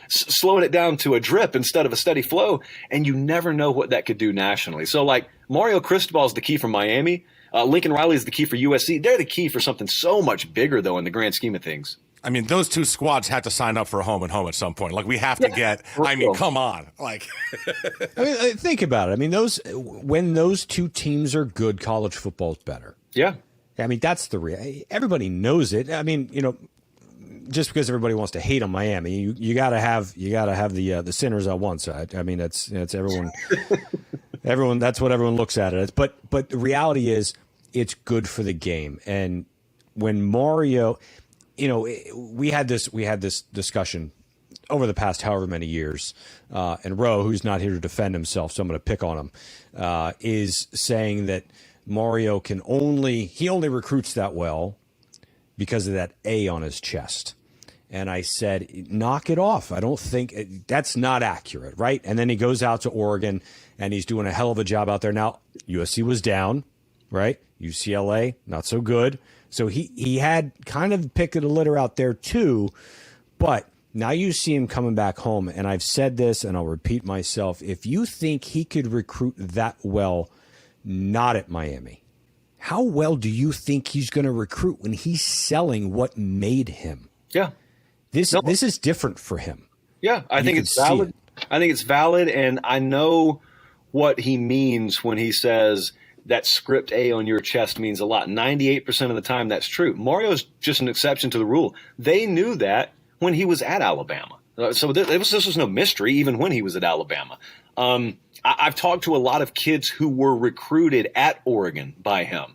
slowing it down to a drip instead of a steady flow. And you never know what that could do nationally. So like Mario Cristobal is the key for Miami. Lincoln Riley is the key for USC. They're the key for something so much bigger, though, in the grand scheme of things. I mean, those two squads have to sign up for a home and home at some point. Like, we have to get – I mean, come on. Like, I mean, think about it. I mean, when those two teams are good, college football's better. Yeah. I mean, that's everybody knows it. I mean, just because everybody wants to hate on Miami, you got to have the sinners on one side. I mean, that's everyone. Everyone, that's what everyone looks at it as. But the reality is, it's good for the game. And when Mario, we had this discussion over the past however many years, and Roe, who's not here to defend himself, so I'm going to pick on him, is saying that Mario only recruits that well because of that A on his chest. And I said, knock it off. I don't think that's not accurate, right? And then he goes out to Oregon, and he's doing a hell of a job out there. Now, USC was down, right? UCLA, not so good. So he had kind of picked a litter out there too. But now you see him coming back home, and I've said this, and I'll repeat myself. If you think he could recruit that well, not at Miami, how well do you think he's going to recruit when he's selling what made him? Yeah. This is different for him. Yeah, I think it's valid. I think it's valid, and I know what he means when he says that script A on your chest means a lot. 98% of the time, that's true. Mario's just an exception to the rule. They knew that when he was at Alabama. So this was no mystery, even when he was at Alabama. I've talked to a lot of kids who were recruited at Oregon by him.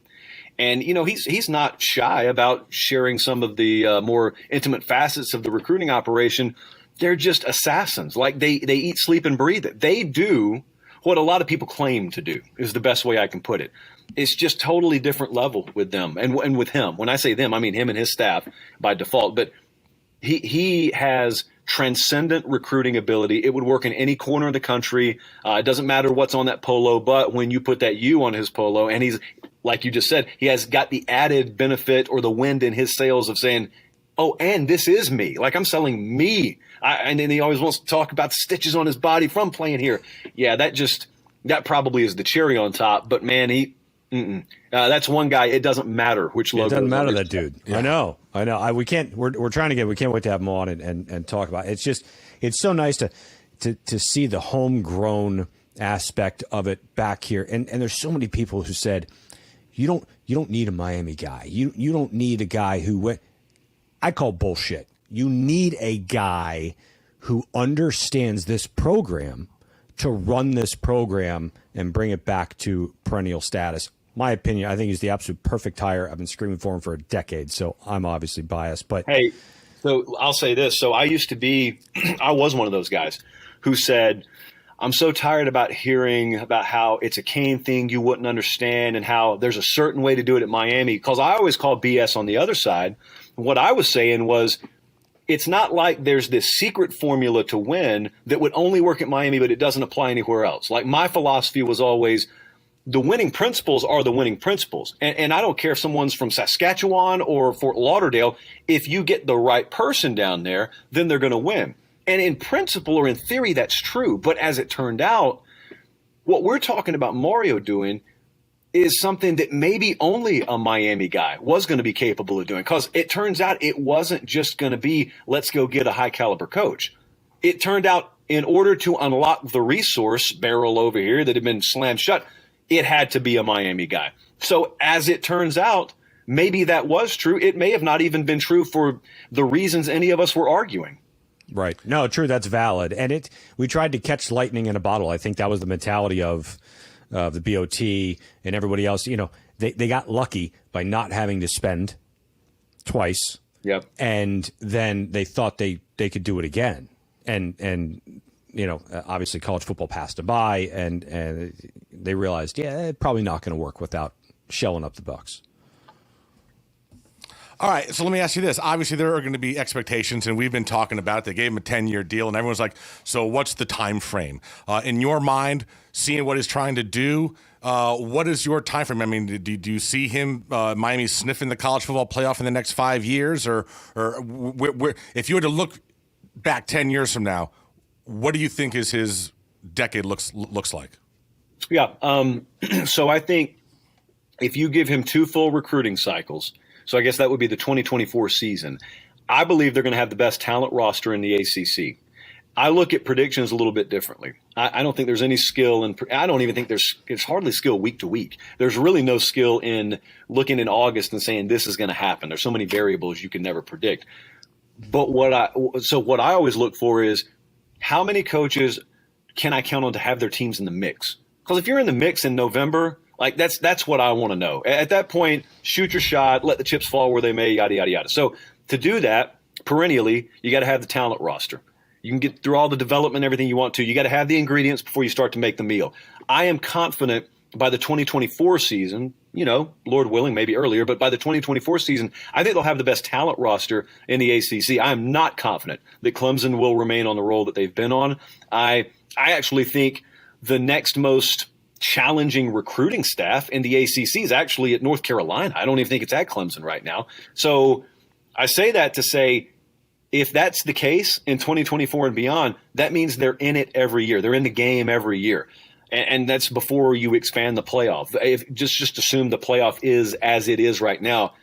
And, he's not shy about sharing some of the more intimate facets of the recruiting operation. They're just assassins. Like they eat, sleep, and breathe it. They do what a lot of people claim to do, is the best way I can put it. It's just totally different level with them and with him. When I say them, I mean him and his staff by default. But he has transcendent recruiting ability. It would work in any corner of the country. It doesn't matter what's on that polo, but when you put that U on his polo, and he's, like you just said, he has got the added benefit or the wind in his sails of saying, oh, and this is me. Like, I'm selling me. And then he always wants to talk about the stitches on his body from playing here. Yeah, that probably is the cherry on top. But, man, that's one guy. It doesn't matter which logo. It doesn't matter, that dude. Yeah. I know. We can't wait to have him on and talk about it. It's so nice to see the homegrown aspect of it back here. And there's so many people who said, you don't need a Miami guy. You don't need a guy who went. I call bullshit. You need a guy who understands this program to run this program and bring it back to perennial status. My opinion, I think he's the absolute perfect hire. I've been screaming for him for a decade, so I'm obviously biased. But hey, so I'll say this. So I was one of those guys who said, I'm so tired about hearing about how it's a Kane thing you wouldn't understand and how there's a certain way to do it at Miami, because I always call BS on the other side. What I was saying was, it's not like there's this secret formula to win that would only work at Miami, but it doesn't apply anywhere else. Like, my philosophy was always, the winning principles are the winning principles. And I don't care if someone's from Saskatchewan or Fort Lauderdale. If you get the right person down there, then they're going to win. And in principle or in theory, that's true. But as it turned out, what we're talking about Mario doing is something that maybe only a Miami guy was going to be capable of doing. Because it turns out it wasn't just going to be, let's go get a high caliber coach. It turned out, in order to unlock the resource barrel over here that had been slammed shut, it had to be a Miami guy. So as it turns out, maybe that was true. It may have not even been true for the reasons any of us were arguing. Right. No, true. That's valid. And we tried to catch lightning in a bottle. I think that was the mentality of the BOT and everybody else. They got lucky by not having to spend twice. Yep. And then they thought they could do it again. And obviously college football passed them by, and they realized, probably not going to work without shelling up the Bucks. All right, so let me ask you this. Obviously, there are going to be expectations, and we've been talking about it. They gave him a 10-year deal, and everyone's like, so what's the time frame? In your mind, seeing what he's trying to do, what is your time frame? I mean, do you see him, Miami, sniffing the college football playoff in the next 5 years? Or if you were to look back 10 years from now, what do you think is his decade looks like? Yeah, so I think if you give him 2 full recruiting cycles, so I guess that would be the 2024 season, I believe they're going to have the best talent roster in the ACC. I look at predictions a little bit differently. I don't think there's any skill, and I don't even think there's hardly skill week to week. There's really no skill in looking in August and saying this is going to happen. There's so many variables you can never predict. But what I always look for is, how many coaches can I count on to have their teams in the mix? Because if you're in the mix in November, like that's what I want to know. At that point, shoot your shot, let the chips fall where they may, yada, yada, yada. So to do that perennially, you got to have the talent roster. You can get through all the development, everything you want to. You got to have the ingredients before you start to make the meal. I am confident by the 2024 season, Lord willing, maybe earlier, but by the 2024 season, I think they'll have the best talent roster in the ACC. I'm not confident that Clemson will remain on the role that they've been on. I actually think the next most challenging recruiting staff in the ACC is actually at North Carolina. I don't even think it's at Clemson right now. So I say that to say, if that's the case in 2024 and beyond, that means they're in it every year. They're in the game every year. And that's before you expand the playoff. Just assume the playoff is as it is right now.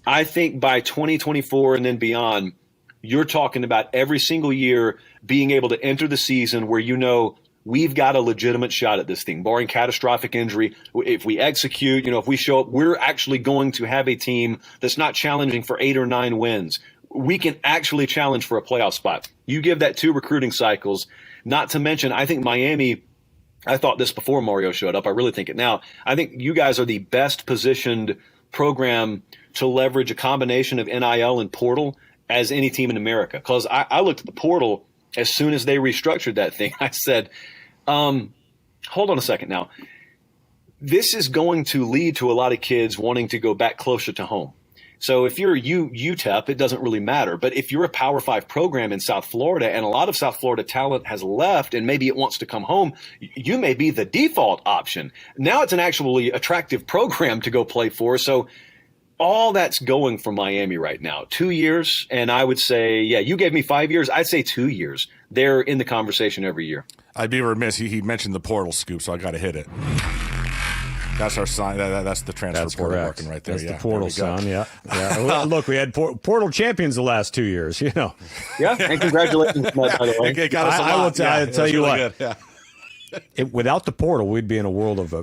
I think by 2024 and then beyond, you're talking about every single year being able to enter the season where we've got a legitimate shot at this thing, barring catastrophic injury. If we execute, if we show up, we're actually going to have a team that's not challenging for 8 or 9 wins. We can actually challenge for a playoff spot. You give that 2 recruiting cycles, not to mention, I think Miami – I thought this before Mario showed up. I really think it now. I think you guys are the best positioned program to leverage a combination of NIL and portal as any team in America. Because I looked at the portal as soon as they restructured that thing. I said, hold on a second now. This is going to lead to a lot of kids wanting to go back closer to home. So if you're UTEP, it doesn't really matter. But if you're a Power 5 program in South Florida and a lot of South Florida talent has left and maybe it wants to come home, you may be the default option. Now it's an actually attractive program to go play for. So all that's going for Miami right now. 2 years, and I would say, you gave me 5 years. I'd say 2 years. They're in the conversation every year. I'd be remiss. He mentioned the portal scoop, so I got to hit it. That's our sign. That's the transfer portal working right there. That's the portal sign. Yeah. Look, we had portal champions the last 2 years. Yeah, and congratulations, by the way. It got us a lot. I'll tell you really what. Yeah. Without the portal, we'd be in a world of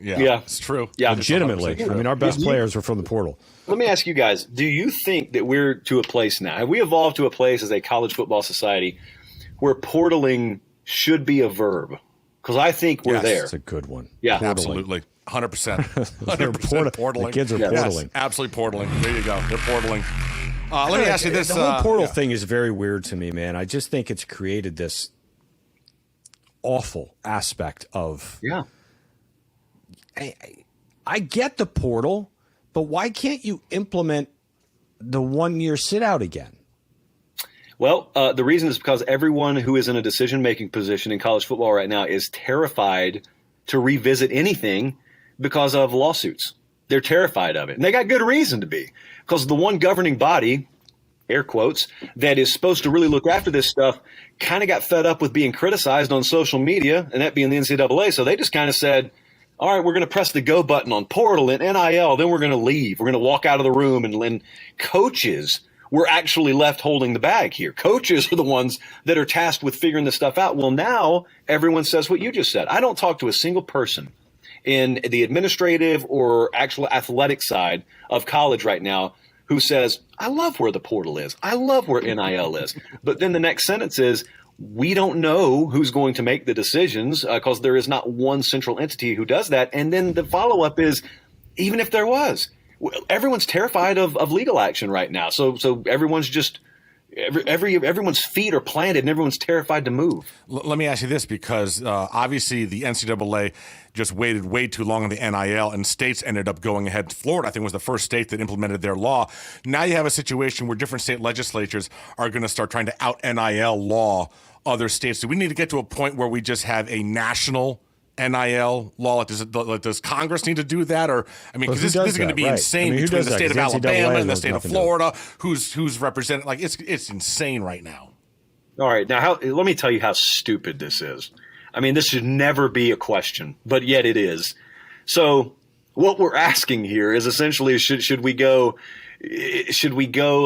Yeah, it's true. Yeah, legitimately. I mean, our best players are from the portal. Let me ask you guys: do you think that we're to a place now? Have we evolved to a place as a college football society where portaling should be a verb? Because I think we're there. That's a good one. Yeah, portaling. Absolutely. 100%. 100% portaling. The kids are portaling. Yes, absolutely portaling. There you go. They're portaling. Let me ask you this. The whole portal thing is very weird to me, man. I just think it's created this awful aspect of. Yeah. I get the portal, but why can't you implement the 1 year sit out again? Well, the reason is because everyone who is in a decision-making position in college football right now is terrified to revisit anything because of lawsuits. They're terrified of it. And they got good reason to be, because the one governing body, air quotes, that is supposed to really look after this stuff kind of got fed up with being criticized on social media, and that being the NCAA. So they just kind of said, all right, we're going to press the go button on portal and NIL, then we're going to leave. We're going to walk out of the room, and coaches were actually left holding the bag here. Coaches are the ones that are tasked with figuring this stuff out. Well, now everyone says what you just said. I don't talk to a single person in the administrative or actual athletic side of college right now who says, I love where the portal is. I love where NIL is. But then the next sentence is, we don't know who's going to make the decisions because there is not one central entity who does that. And then the follow-up is, even if there was, everyone's terrified of legal action right now. So everyone's just everyone's feet are planted and everyone's terrified to move. Let me ask you this, because obviously the NCAA just waited way too long on the NIL, and states ended up going ahead. Florida, I think, was the first state that implemented their law. Now you have a situation where different state legislatures are going to start trying to out NIL law other states. Do we need to get to a point where we just have a national NIL law? Does Congress need to do that? Or because this is going to be insane between the state of Alabama and the state of Florida. Who's represented? It's insane right now. All right, now let me tell you how stupid this is. I mean, this should never be a question, but yet it is. So what we're asking here is essentially should we go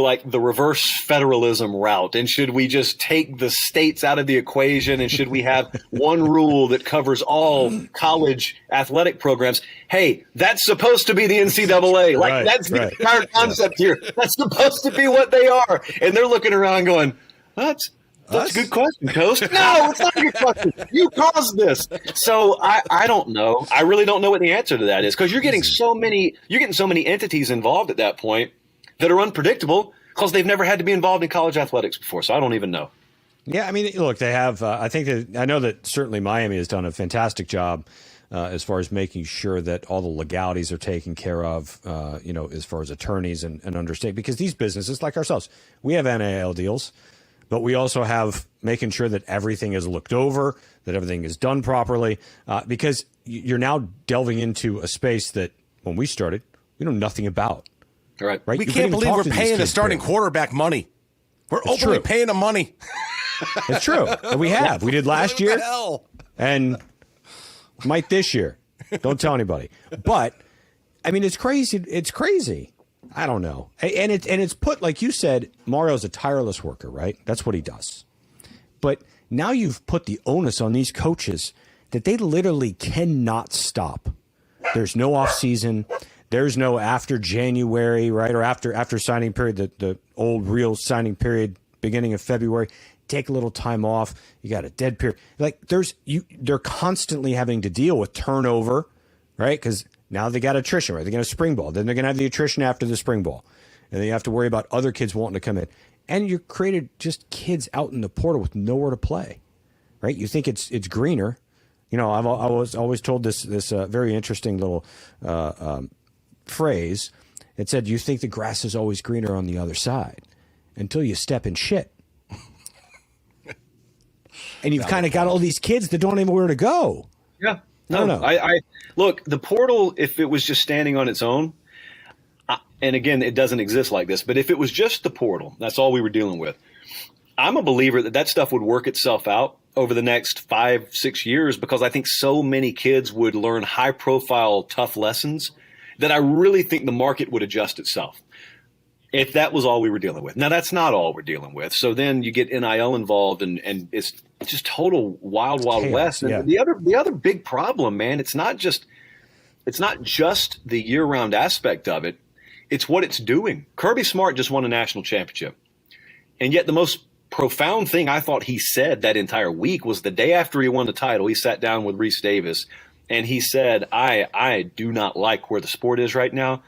like the reverse federalism route, and should we just take the states out of the equation, and should we have one rule that covers all college athletic programs? Hey, that's supposed to be the NCAA. That's the entire concept here. That's supposed to be what they are. And they're looking around going, That's a good question, Coast. No, it's not a good question. You caused this. So I don't know. I really don't know what the answer to that is, because you're getting so many entities involved at that point that are unpredictable because they've never had to be involved in college athletics before. So I don't even know. Yeah, I mean, look, they have. I know that certainly Miami has done a fantastic job as far as making sure that all the legalities are taken care of, as far as attorneys and understand. Because these businesses, like ourselves, we have NIL deals, but we also have making sure that everything is looked over, that everything is done properly, because you're now delving into a space that when we started, we know nothing about. Right. We You can't even believe talk we're to these paying the kids, starting Barry. quarterback money. We're It's openly true. paying him money. It's true. And we have. We did last What year. the hell? And might this year. Don't tell anybody. But I mean, it's crazy. It's crazy. I don't know. And it's put, like you said, Mario's a tireless worker, right? That's what he does. But now you've put the onus on these coaches that they literally cannot stop. There's no off season. There's no after January, right? Or after signing period, the old real signing period, beginning of February. Take a little time off. You got a dead period. Like they're constantly having to deal with turnover, right? Because now they got attrition, right? They're going to spring ball. Then they're going to have the attrition after the spring ball. And then you have to worry about other kids wanting to come in. And you created just kids out in the portal with nowhere to play, right? You think it's greener. You know, I was always told this very interesting little phrase. It said, you think the grass is always greener on the other side until you step in shit. And you've kind of got all these kids that don't even know where to go. Yeah. No. I look, the portal, if it was just standing on its own, and again, it doesn't exist like this, but if it was just the portal, that's all we were dealing with. I'm a believer that stuff would work itself out over the next 5-6 years, because I think so many kids would learn high profile, tough lessons that I really think the market would adjust itself if that was all we were dealing with. Now, that's not all we're dealing with. So then you get NIL involved, and it's just total wild Chaos, west. And yeah. the other big problem, man, it's not just the year-round aspect of it. It's what it's doing. Kirby Smart just won a national championship. And yet the most profound thing I thought he said that entire week was the day after he won the title, he sat down with Reese Davis and he said, I do not like where the sport is right now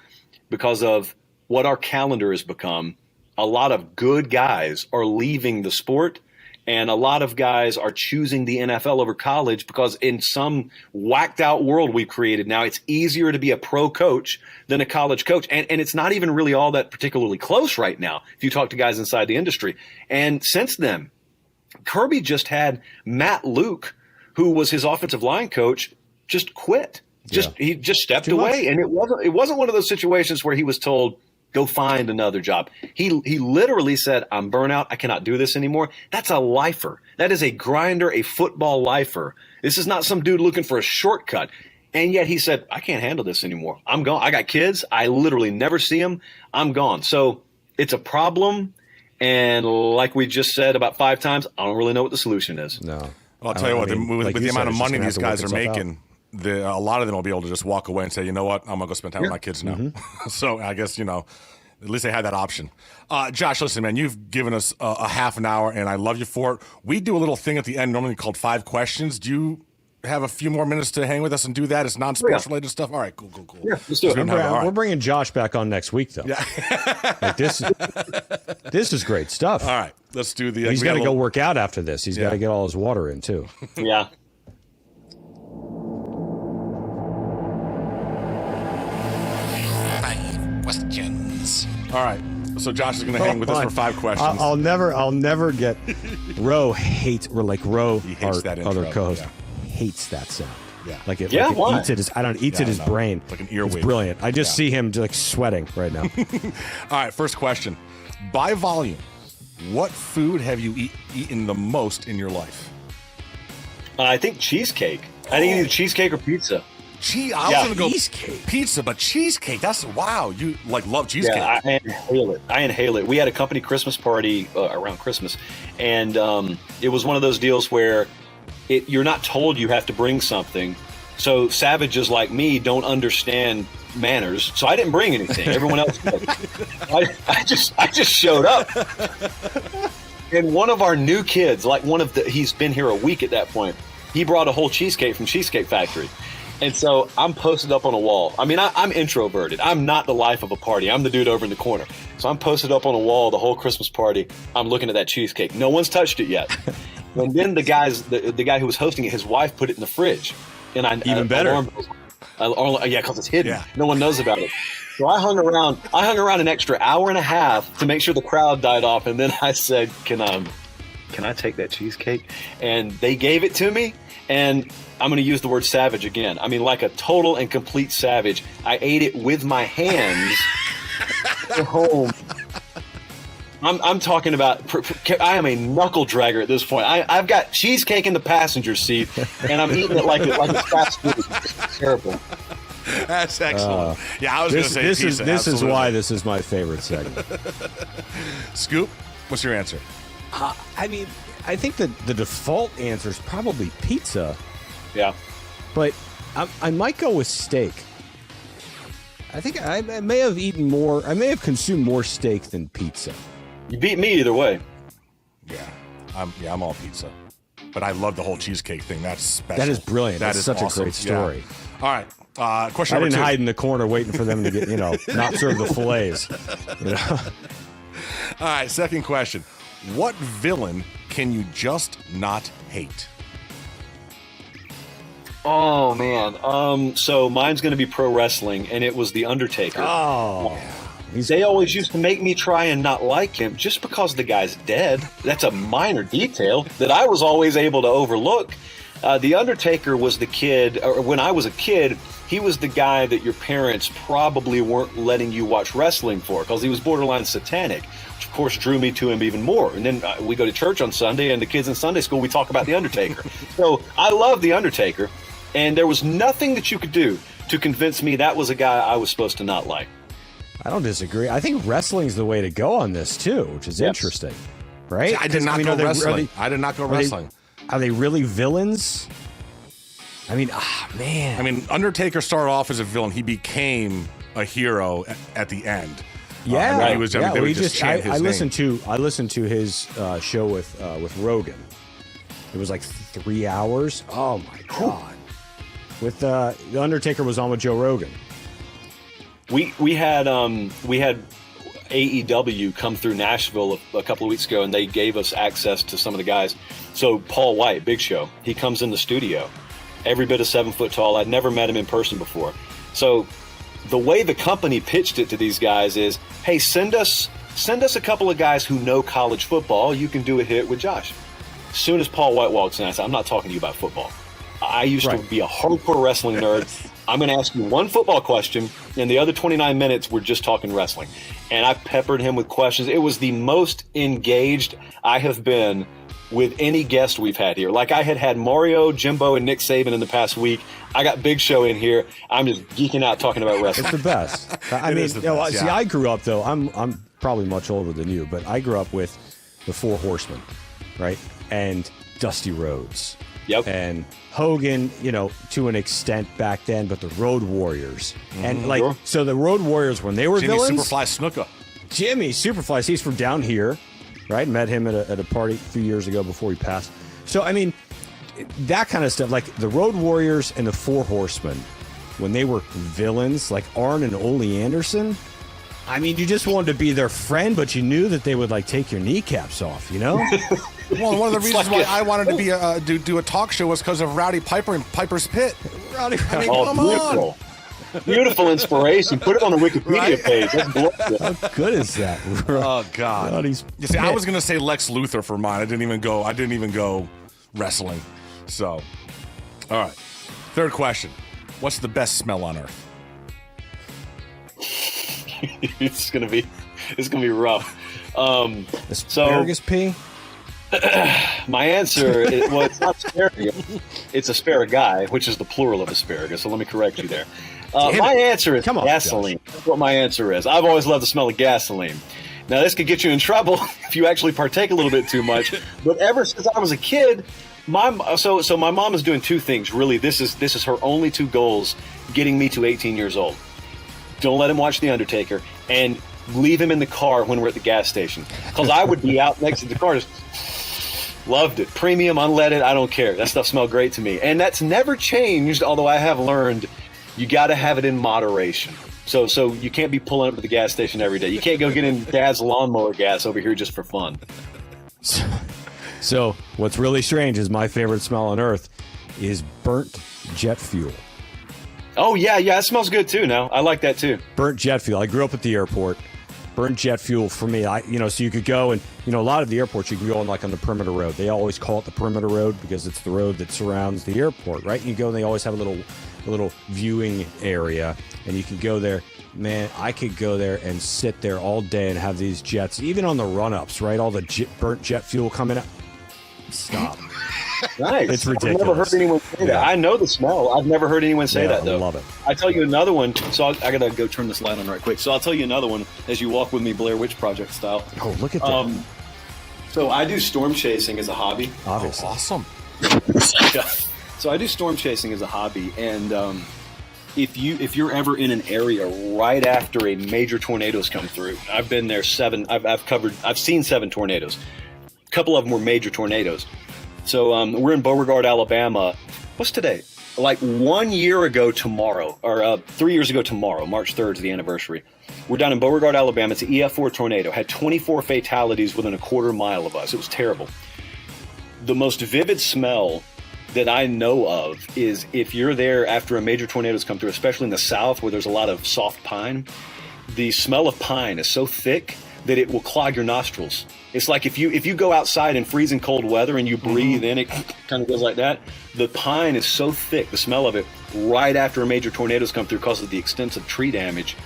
because of what our calendar has become. A lot of good guys are leaving the sport, and a lot of guys are choosing the NFL over college because in some whacked out world we've created now, it's easier to be a pro coach than a college coach. And it's not even really all that particularly close right now if you talk to guys inside the industry. And since then, Kirby just had Matt Luke, who was his offensive line coach, just quit. He just stepped away. And it wasn't one of those situations where he was told, go find another job. He literally said, I'm burnout. I cannot do this anymore. That's a lifer. That is a grinder, a football lifer. This is not some dude looking for a shortcut. And yet he said, I can't handle this anymore. I'm gone. I got kids. I literally never see them. I'm gone. So it's a problem. And like we just said about 5 times, I don't really know what the solution is. No. Well, I'll tell you what, with the amount of money these guys are making, a lot of them will be able to just walk away and say, you know what, I'm going to go spend time with my kids now. Mm-hmm. So I guess, at least they had that option. Josh, listen, man, you've given us a half an hour, and I love you for it. We do a little thing at the end normally called 5 questions. Do you have a few more minutes to hang with us and do that? It's non-sports related stuff? All right, cool. Yeah, let's do it. We're bringing Josh back on next week, though. Yeah. Like this is great stuff. All right, let's do the... He's got to go work out after this. He's got to get all his water in, too. Yeah. Questions. All right. So Josh is going to hang with us for 5 questions. I'll never get. Roe hates. We're like Roe. He hates that intro, other co-host hates that sound. Yeah. Like it. Yeah, Like why? it eats at his. I don't eats at his brain. Like an earwig. It's brilliant. I just see him like sweating right now. All right. First question. By volume, what food have you eaten the most in your life? I think cheesecake. I think either cheesecake or pizza. I was going to go Cheesecake. pizza, but cheesecake. That's wow. You love cheesecake. Yeah, I inhale it. We had a company Christmas party around Christmas, and it was one of those deals where you're not told you have to bring something. So savages like me don't understand manners, so I didn't bring anything. Everyone else did. I just showed up. And one of our new kids, he's been here a week at that point, he brought a whole cheesecake from Cheesecake Factory. And so I'm posted up on a wall. I mean, I'm introverted. I'm not the life of a party. I'm the dude over in the corner. So I'm posted up on a wall the whole Christmas party. I'm looking at that cheesecake. No one's touched it yet. And then the guy who was hosting it, his wife put it in the fridge. and Even better. Yeah, because it's hidden. Yeah. No one knows about it. So I hung around an extra hour and a half to make sure the crowd died off, and then I said, "Can I take that cheesecake?" And they gave it to me, and I'm going to use the word savage again. I mean, like a total and complete savage. I ate it with my hands at home. I'm talking about, I am a knuckle dragger at this point. I've got cheesecake in the passenger seat, and I'm eating it like it's fast food. It's terrible. That's excellent. Yeah, I was going to say this pizza. is absolutely. why this is my favorite segment. Scoop, what's your answer? I mean, I think that the default answer is probably pizza, Yeah. but I might go with steak. I think I may have eaten more. I may have consumed more steak than pizza. You beat me either way. Yeah, I'm all pizza. But I love the whole cheesecake thing. That's special. That is brilliant. That's such awesome. a great story. Yeah. All right. Question I number didn't 2. hide in the corner waiting for them to get, not serve the fillets. All right, second question. What villain can you just not hate? Oh, man. So mine's going to be pro wrestling, and it was The Undertaker. Oh. They always used to make me try and not like him just because the guy's dead. That's a minor detail that I was always able to overlook. The Undertaker was the kid, or when I was a kid, he was the guy that your parents probably weren't letting you watch wrestling for because he was borderline satanic, which of course drew me to him even more. And then we go to church on Sunday, and the kids in Sunday school, we talk about The Undertaker. So I love The Undertaker, and there was nothing that you could do to convince me that was a guy I was supposed to not like. I don't disagree. I think wrestling's the way to go on this too, which is interesting, right? I did not go wrestling. I did not go wrestling. Are they really villains? I mean, man. I mean, Undertaker started off as a villain. He became a hero at the end. Yeah, he was. I mean, they would just chant his I listened name. to his show with Rogan. It was like 3 hours. Oh my god! With the Undertaker was on with Joe Rogan. We had AEW come through Nashville a couple of weeks ago, and they gave us access to some of the guys. So Paul White, Big Show, he comes in the studio, every bit of 7 foot tall. I'd never met him in person before. So the way the company pitched it to these guys is, hey, send us a couple of guys who know college football. You can do a hit with Josh. As soon as Paul White walks in, I said, I'm not talking to you about football. I used to be a hardcore wrestling nerd. I'm going to ask you one football question, and the other 29 minutes we're just talking wrestling. And I peppered him with questions. It was the most engaged I have been with any guest we've had here. Like I had Mario, Jimbo, and Nick Saban in the past week. I got Big Show in here. I'm just geeking out talking about wrestling. It's the best. I mean, see, I grew up though. I'm probably much older than you, but I grew up with the Four Horsemen, right? And Dusty Rhodes. Yep. And Hogan, to an extent back then, but the Road Warriors. And so the Road Warriors, when they were Jimmy villains. Superfly Snuka. Jimmy Superfly, he's from down here, right? Met him at a party a few years ago before he passed. So, I mean, that kind of stuff, like the Road Warriors and the Four Horsemen, when they were villains, like Arn and Ole Anderson, I mean, you just wanted to be their friend, but you knew that they would take your kneecaps off, Well, one of the reasons why I wanted to be do a talk show was because of Rowdy Piper and Piper's Pit. Rowdy, I mean, Oh, come beautiful. on. Beautiful inspiration. Put it on the Wikipedia page. That's glorious. How good is that? Oh God! Rowdy's You see, I Pit. was gonna say Lex Luthor for mine. I didn't even go wrestling. So, all right. Third question: what's the best smell on earth? It's gonna be rough. Asparagus pea? My answer is, well, it's not asparagus. It's asparagus, which is the plural of asparagus. So let me correct you there. My answer is gasoline. That's what my answer is. I've always loved the smell of gasoline. Now, this could get you in trouble if you actually partake a little bit too much. But ever since I was a kid, my mom is doing two things. Really, this is her only two goals getting me to 18 years old. Don't let him watch The Undertaker, and leave him in the car when we're at the gas station. Because I would be out next to the car, just loved it. Premium, unleaded, I don't care. That stuff smelled great to me. And that's never changed, although I have learned you got to have it in moderation. So you can't be pulling up to the gas station every day. You can't go get in Dad's lawnmower gas over here just for fun. So what's really strange is my favorite smell on earth is burnt jet fuel. Oh, yeah, it smells good too now. I like that too. Burnt jet fuel. I grew up at the airport. Burnt jet fuel for me, so you could go and, a lot of the airports you can go on on the perimeter road. They always call it the perimeter road because it's the road that surrounds the airport, right? You go and they always have a little viewing area, and you can go there. Man, I could go there and sit there all day and have these jets, even on the run-ups, right? All the burnt jet fuel coming out. Stop. Nice. It's ridiculous. I've never heard anyone say that. I know the smell. I've never heard anyone say that, though. I love it. I tell you another one. So I got to go turn this light on right quick. So I'll tell you another one as you walk with me Blair Witch Project style. Oh, look at that. So I do storm chasing as a hobby. Obviously. Awesome. Yeah. So I do storm chasing as a hobby, and if you're ever in an area right after a major tornado's come through, I've been there I've seen 7 tornadoes. A couple of them were major tornadoes. So we're in Beauregard, Alabama. What's today? Like 1 year ago tomorrow, or 3 years ago tomorrow, March 3rd is the anniversary. We're down in Beauregard, Alabama. It's an EF4 tornado. Had 24 fatalities within a quarter mile of us. It was terrible. The most vivid smell that I know of is if you're there after a major tornado's come through, especially in the South where there's a lot of soft pine, the smell of pine is so thick that it will clog your nostrils. It's like if you go outside in freezing cold weather and you breathe in, it kind of goes like that. The pine is so thick, the smell of it, right after a major tornado's come through because of the extensive tree damage,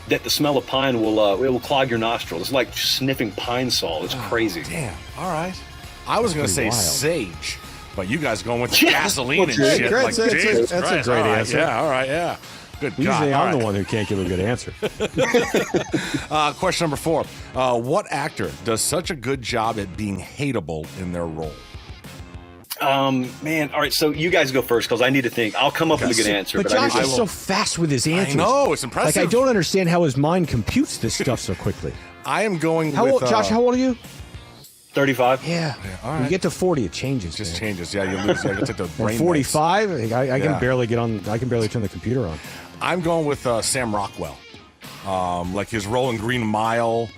that the smell of pine will clog your nostrils. It's like sniffing pine sol. It's crazy. Damn. All right. I was going to say wild. sage, but you guys going with gasoline and Great, shit. great. Like, That's a Jesus great Christ. All right, answer. Yeah, all right, yeah. Good God. Usually All I'm right. the one who can't give a good answer. Question number 4. What actor does such a good job at being hateable in their role? Man, all right, so you guys go first because I need to think. I'll come up with a good answer. But I Josh need is to- so fast with his answers. I know, it's impressive. Like, I don't understand how his mind computes this stuff so quickly. I am going How with... old, Josh, how old are you? 35. Yeah. all When you get to 40, it changes. Just man. changes. Yeah, you lose. You take the brain At 45, I can Yeah. barely get on. I can barely turn the computer on. I'm going with Sam Rockwell. Like his role in Green Mile.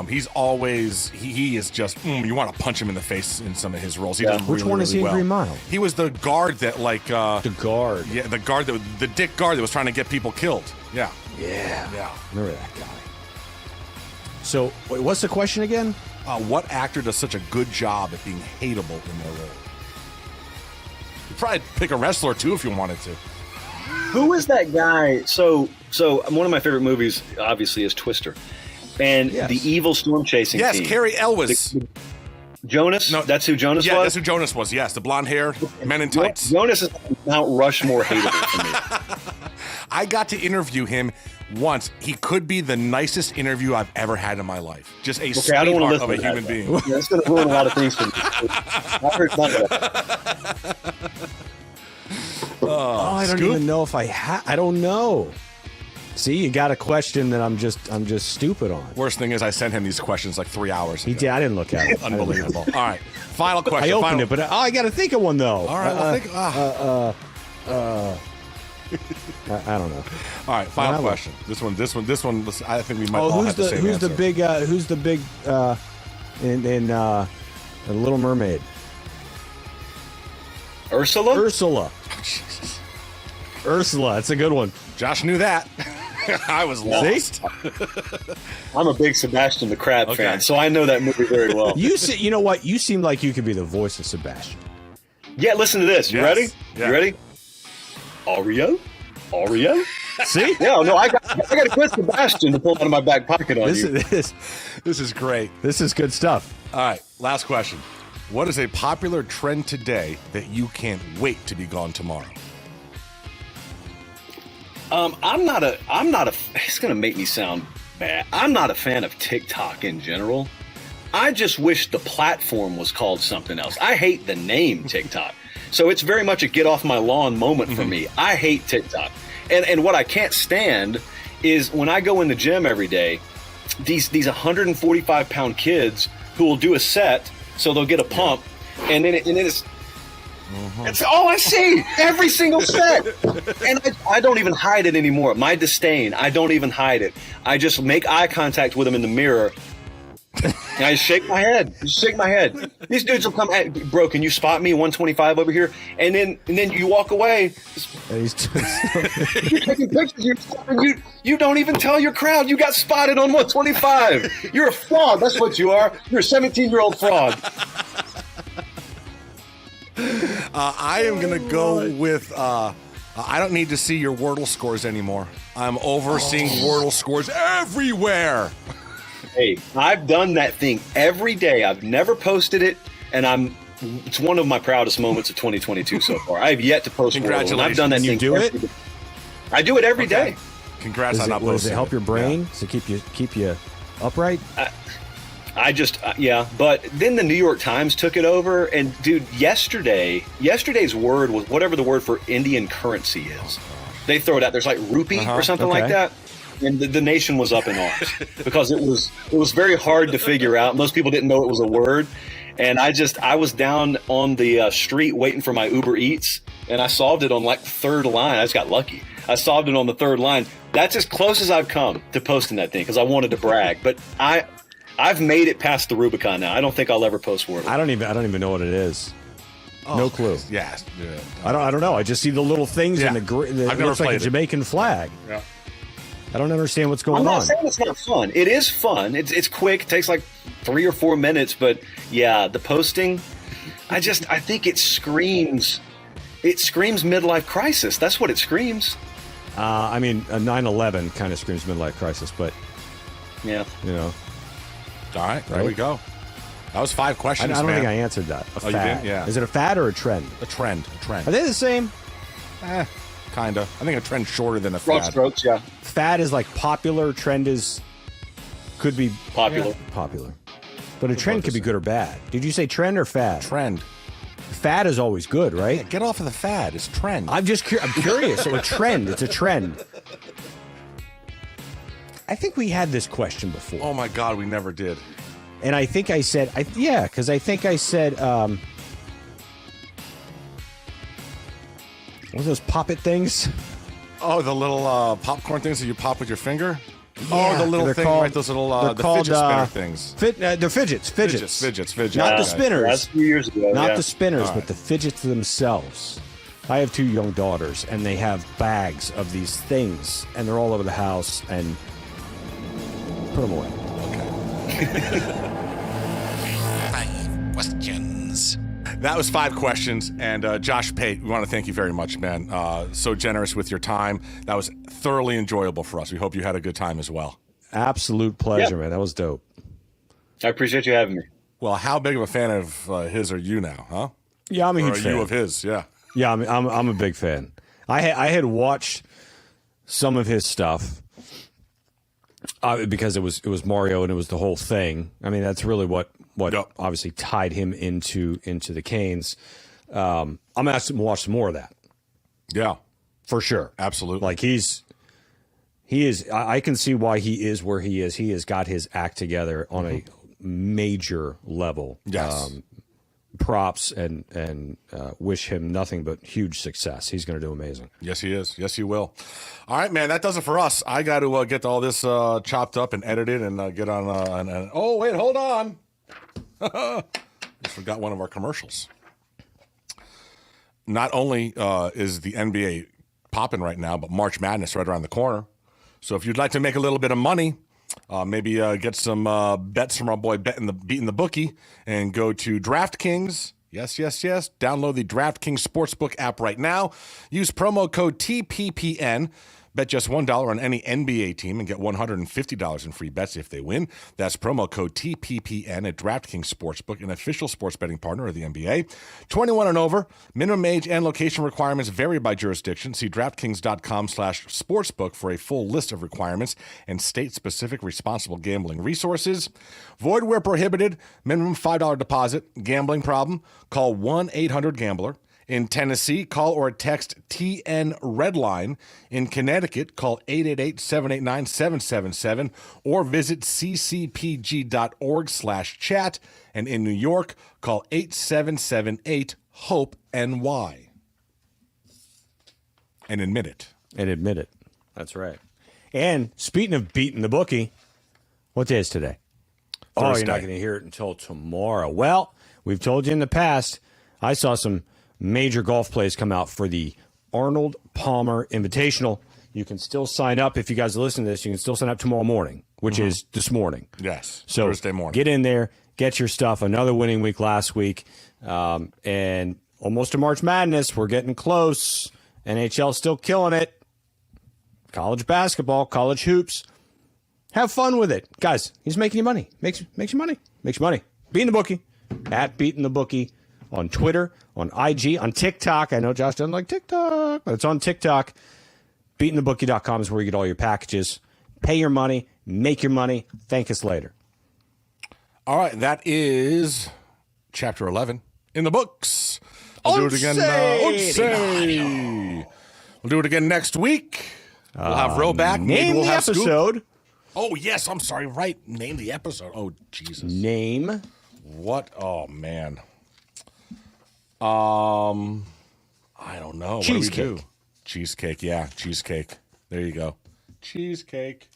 He's always he is just you want to punch him in the face in some of his roles. He does Which really, one is he really in well. Green Mile? He was the guard that The guard. yeah, the guard the dick guard that was trying to get people killed. Yeah. Yeah. Yeah. Remember that guy. So, wait, what's the question again? What actor does such a good job at being hateable in their role? You'd probably pick a wrestler too if you wanted to. Who is that guy? So one of my favorite movies, obviously, is Twister. And Yes. the evil storm chasing Yes, team. Carrie Elwes. Jonas? No, That's who Jonas Yeah, was? that's who Jonas was. Yes, the blonde hair, men in tights. Jonas is Mount Rushmore hateable for me. I got to interview him once. He could be the nicest interview I've ever had in my life. Just a Okay, I don't want sweetheart to of listen a to that, human though. being. Yeah, that's going to ruin a lot of things for me. I heard none of that. I don't even know if I don't know. See, you got a question that I'm just stupid on. Worst thing is I sent him these questions like 3 hours ago. He did. I didn't look at it. Unbelievable. All right. Final I question. opened Final- it, but I got to think of one though. All right. Well, think, I don't know. all right. Final Well, question. This one. I think we might all have the same who's answer. the big in Little Mermaid? Ursula? Ursula. Ursula. That's a good one. Josh knew that. I was lost. I'm a big Sebastian the Crab Okay. fan, so I know that movie very well. You know what? You seem like you could be the voice of Sebastian. Yeah, listen to this. You Yes. ready? Yeah. You ready? Oreo? See? Yeah, no, I got to quit Sebastian to pull out of my back pocket on you. This is great. This is good stuff. All right. Last question. What is a popular trend today that you can't wait to be gone tomorrow? I'm not a. It's gonna make me sound bad. I'm not a fan of TikTok in general. I just wish the platform was called something else. I hate the name TikTok. So it's very much a get off my lawn moment for me. I hate TikTok. And what I can't stand is when I go in the gym every day, these 145-pound kids who will do a set, so they'll get a pump, and then it's all I see every single set. And I don't even hide it anymore. My disdain, I don't even hide it. I just make eye contact with them in the mirror. And I just shake my head. Just shake my head. These dudes will come at, bro, can you spot me 125 over here? And then you walk away. You're taking pictures. You don't even tell your crowd you got spotted on 125. You're a fraud. That's what you are. You're a 17-year-old fraud. I am going to go with I don't need to see your Wordle scores anymore. I'm overseeing Wordle scores everywhere. Hey, I've done that thing every day. I've never posted it, and it's one of my proudest moments of 2022 so far. I have yet to post Congratulations. Wordle, and I've done that And you thing do it? every day. I do it every day. Congrats on not Does posting. it help your brain? Does it keep you upright? But then the New York Times took it over, and dude, yesterday's word was whatever the word for Indian currency is. They throw it out. There's like rupee or something like that. And the nation was up in arms because it was very hard to figure out. Most people didn't know it was a word. And I was down on the street waiting for my Uber Eats, and I solved it on like the third line. I just got lucky. I solved it on the third line. That's as close as I've come to posting that thing because I wanted to brag. But I've made it past the Rubicon now. I don't think I'll ever post Wordle. I don't even know what it is. No clue. Yeah. I don't know. I just see the little things in the I've it never looks like a played it. Jamaican flag. Yeah. I don't understand what's going I'm not on. saying it's not fun. It is fun. It's quick. It takes like 3 or 4 minutes. But yeah, the posting, I think it screams midlife crisis. That's what it screams. I mean, a 9/11 kind of screams midlife crisis, but Yeah. you know, All right, there we go. That was 5 I questions, don't man. think I answered that. A Oh, you fad. didn't? Yeah. Is it a fad or a trend? A trend. Are they the same? Kind of. I think a trend's shorter than a Broad fad. strokes, yeah. Fad is like popular. Trend could be Popular. popular. But a trend could be good or bad. Did you say trend or fad? Trend. Fad is always good, right? Get off of the fad. It's trend. I'm curious. So a trend. It's a trend. I think we had this question before. Oh my God, we never did. And I think I said, because I think I said, what are those pop-it things? Oh, the little popcorn things that you pop with your finger? Yeah, Oh, the little they're thing, called- right? Those little they're the called, fidget spinner things. They're fidgets. Fidgets. Not the Okay. spinners. That's a few years ago. Not yeah. the spinners, All but right. the fidgets themselves. I have 2 young daughters, and they have bags of these things, and they're all over the house, and put them away. 5 questions. That was 5 questions, and Josh Pate, we want to thank you very much, man. So generous with your time. That was thoroughly enjoyable for us. We hope you had a good time as well. Absolute pleasure, Yeah. man. That was dope. I appreciate you having me. Well, how big of a fan of his are you now, huh? Yeah, I'm a Or huge are fan. you of his? Yeah. Yeah, I'm a big fan. I had watched some of his stuff because it was Mario and it was the whole thing. I mean, that's really what Yep. obviously tied him into the Canes. I'm gonna ask him to watch some more of that Yeah, for sure. absolutely. Like he is. I can see why he is where he is. He has got his act together on a major level. Yes. Props and wish him nothing but huge success. He's going to do amazing. Yes, he is. Yes, he will. All right, man. That does it for us. I got to get all this chopped up and edited and get on. Oh, wait, hold on. Just forgot one of our commercials. Not only is the NBA popping right now, but March Madness right around the corner. So if you'd like to make a little bit of money, maybe get some bets from our boy Beating the Bookie and go to DraftKings. Yes. Download the DraftKings Sportsbook app right now. Use promo code TPPN. Bet just $1 on any NBA team and get $150 in free bets if they win. That's promo code TPPN at DraftKings Sportsbook, an official sports betting partner of the NBA. 21 and over. Minimum age and location requirements vary by jurisdiction. See DraftKings.com/sportsbook for a full list of requirements and state-specific responsible gambling resources. Void where prohibited. Minimum $5 deposit. Gambling problem? Call 1-800-GAMBLER. In Tennessee, call or text TN Redline. In Connecticut, call 888-789-777 or visit ccpg.org/chat. And in New York, call 8778-HOPE-NY. And admit it. That's right. And speaking of beating the bookie, what day is today? Oh, Thursday. you're not going to hear it until tomorrow. Well, we've told you in the past, I saw some major golf plays come out for the Arnold Palmer Invitational. You can still sign up. If you guys are listening to this, you can still sign up tomorrow morning, which is this morning. Yes, So Thursday morning. Get in there, get your stuff. Another winning week last week. And almost to March Madness. We're getting close. NHL still killing it. College basketball, college hoops. Have fun with it. Guys, he's making you money. Makes you money. Makes you money. Beating the Bookie. At Beating the Bookie on Twitter, on IG, on TikTok. I know Josh doesn't like TikTok, but it's on TikTok. BeatingTheBookie.com is where you get all your packages. Pay your money. Make your money. Thank us later. All right, that is chapter 11 in the books. We'll do it again. We'll do it again next week. We'll have Ro back. Maybe Name we'll the have Scoop. episode. Oh, yes. I'm sorry. Right. Name the episode. Oh, Jesus. Name. What? Oh, man. I don't know. Cheesecake. What do we do? Cheesecake. Yeah, cheesecake. There you go. Cheesecake.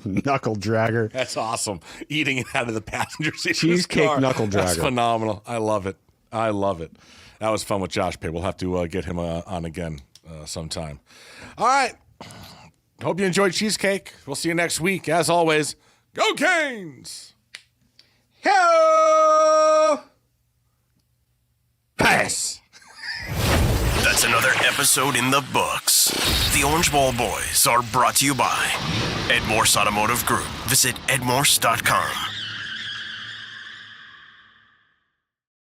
Knuckle dragger. That's awesome. Eating it out of the passenger seat. Cheesecake of his car. knuckle That's dragger. phenomenal. I love it. I love it. That was fun with Josh Pate. We'll have to get him on again sometime. All right. Hope you enjoyed Cheesecake. We'll see you next week. As always, go Canes! Hello. Pass! That's another episode in the books. The Orange Ball Boys are brought to you by Ed Morse Automotive Group. Visit edmorse.com.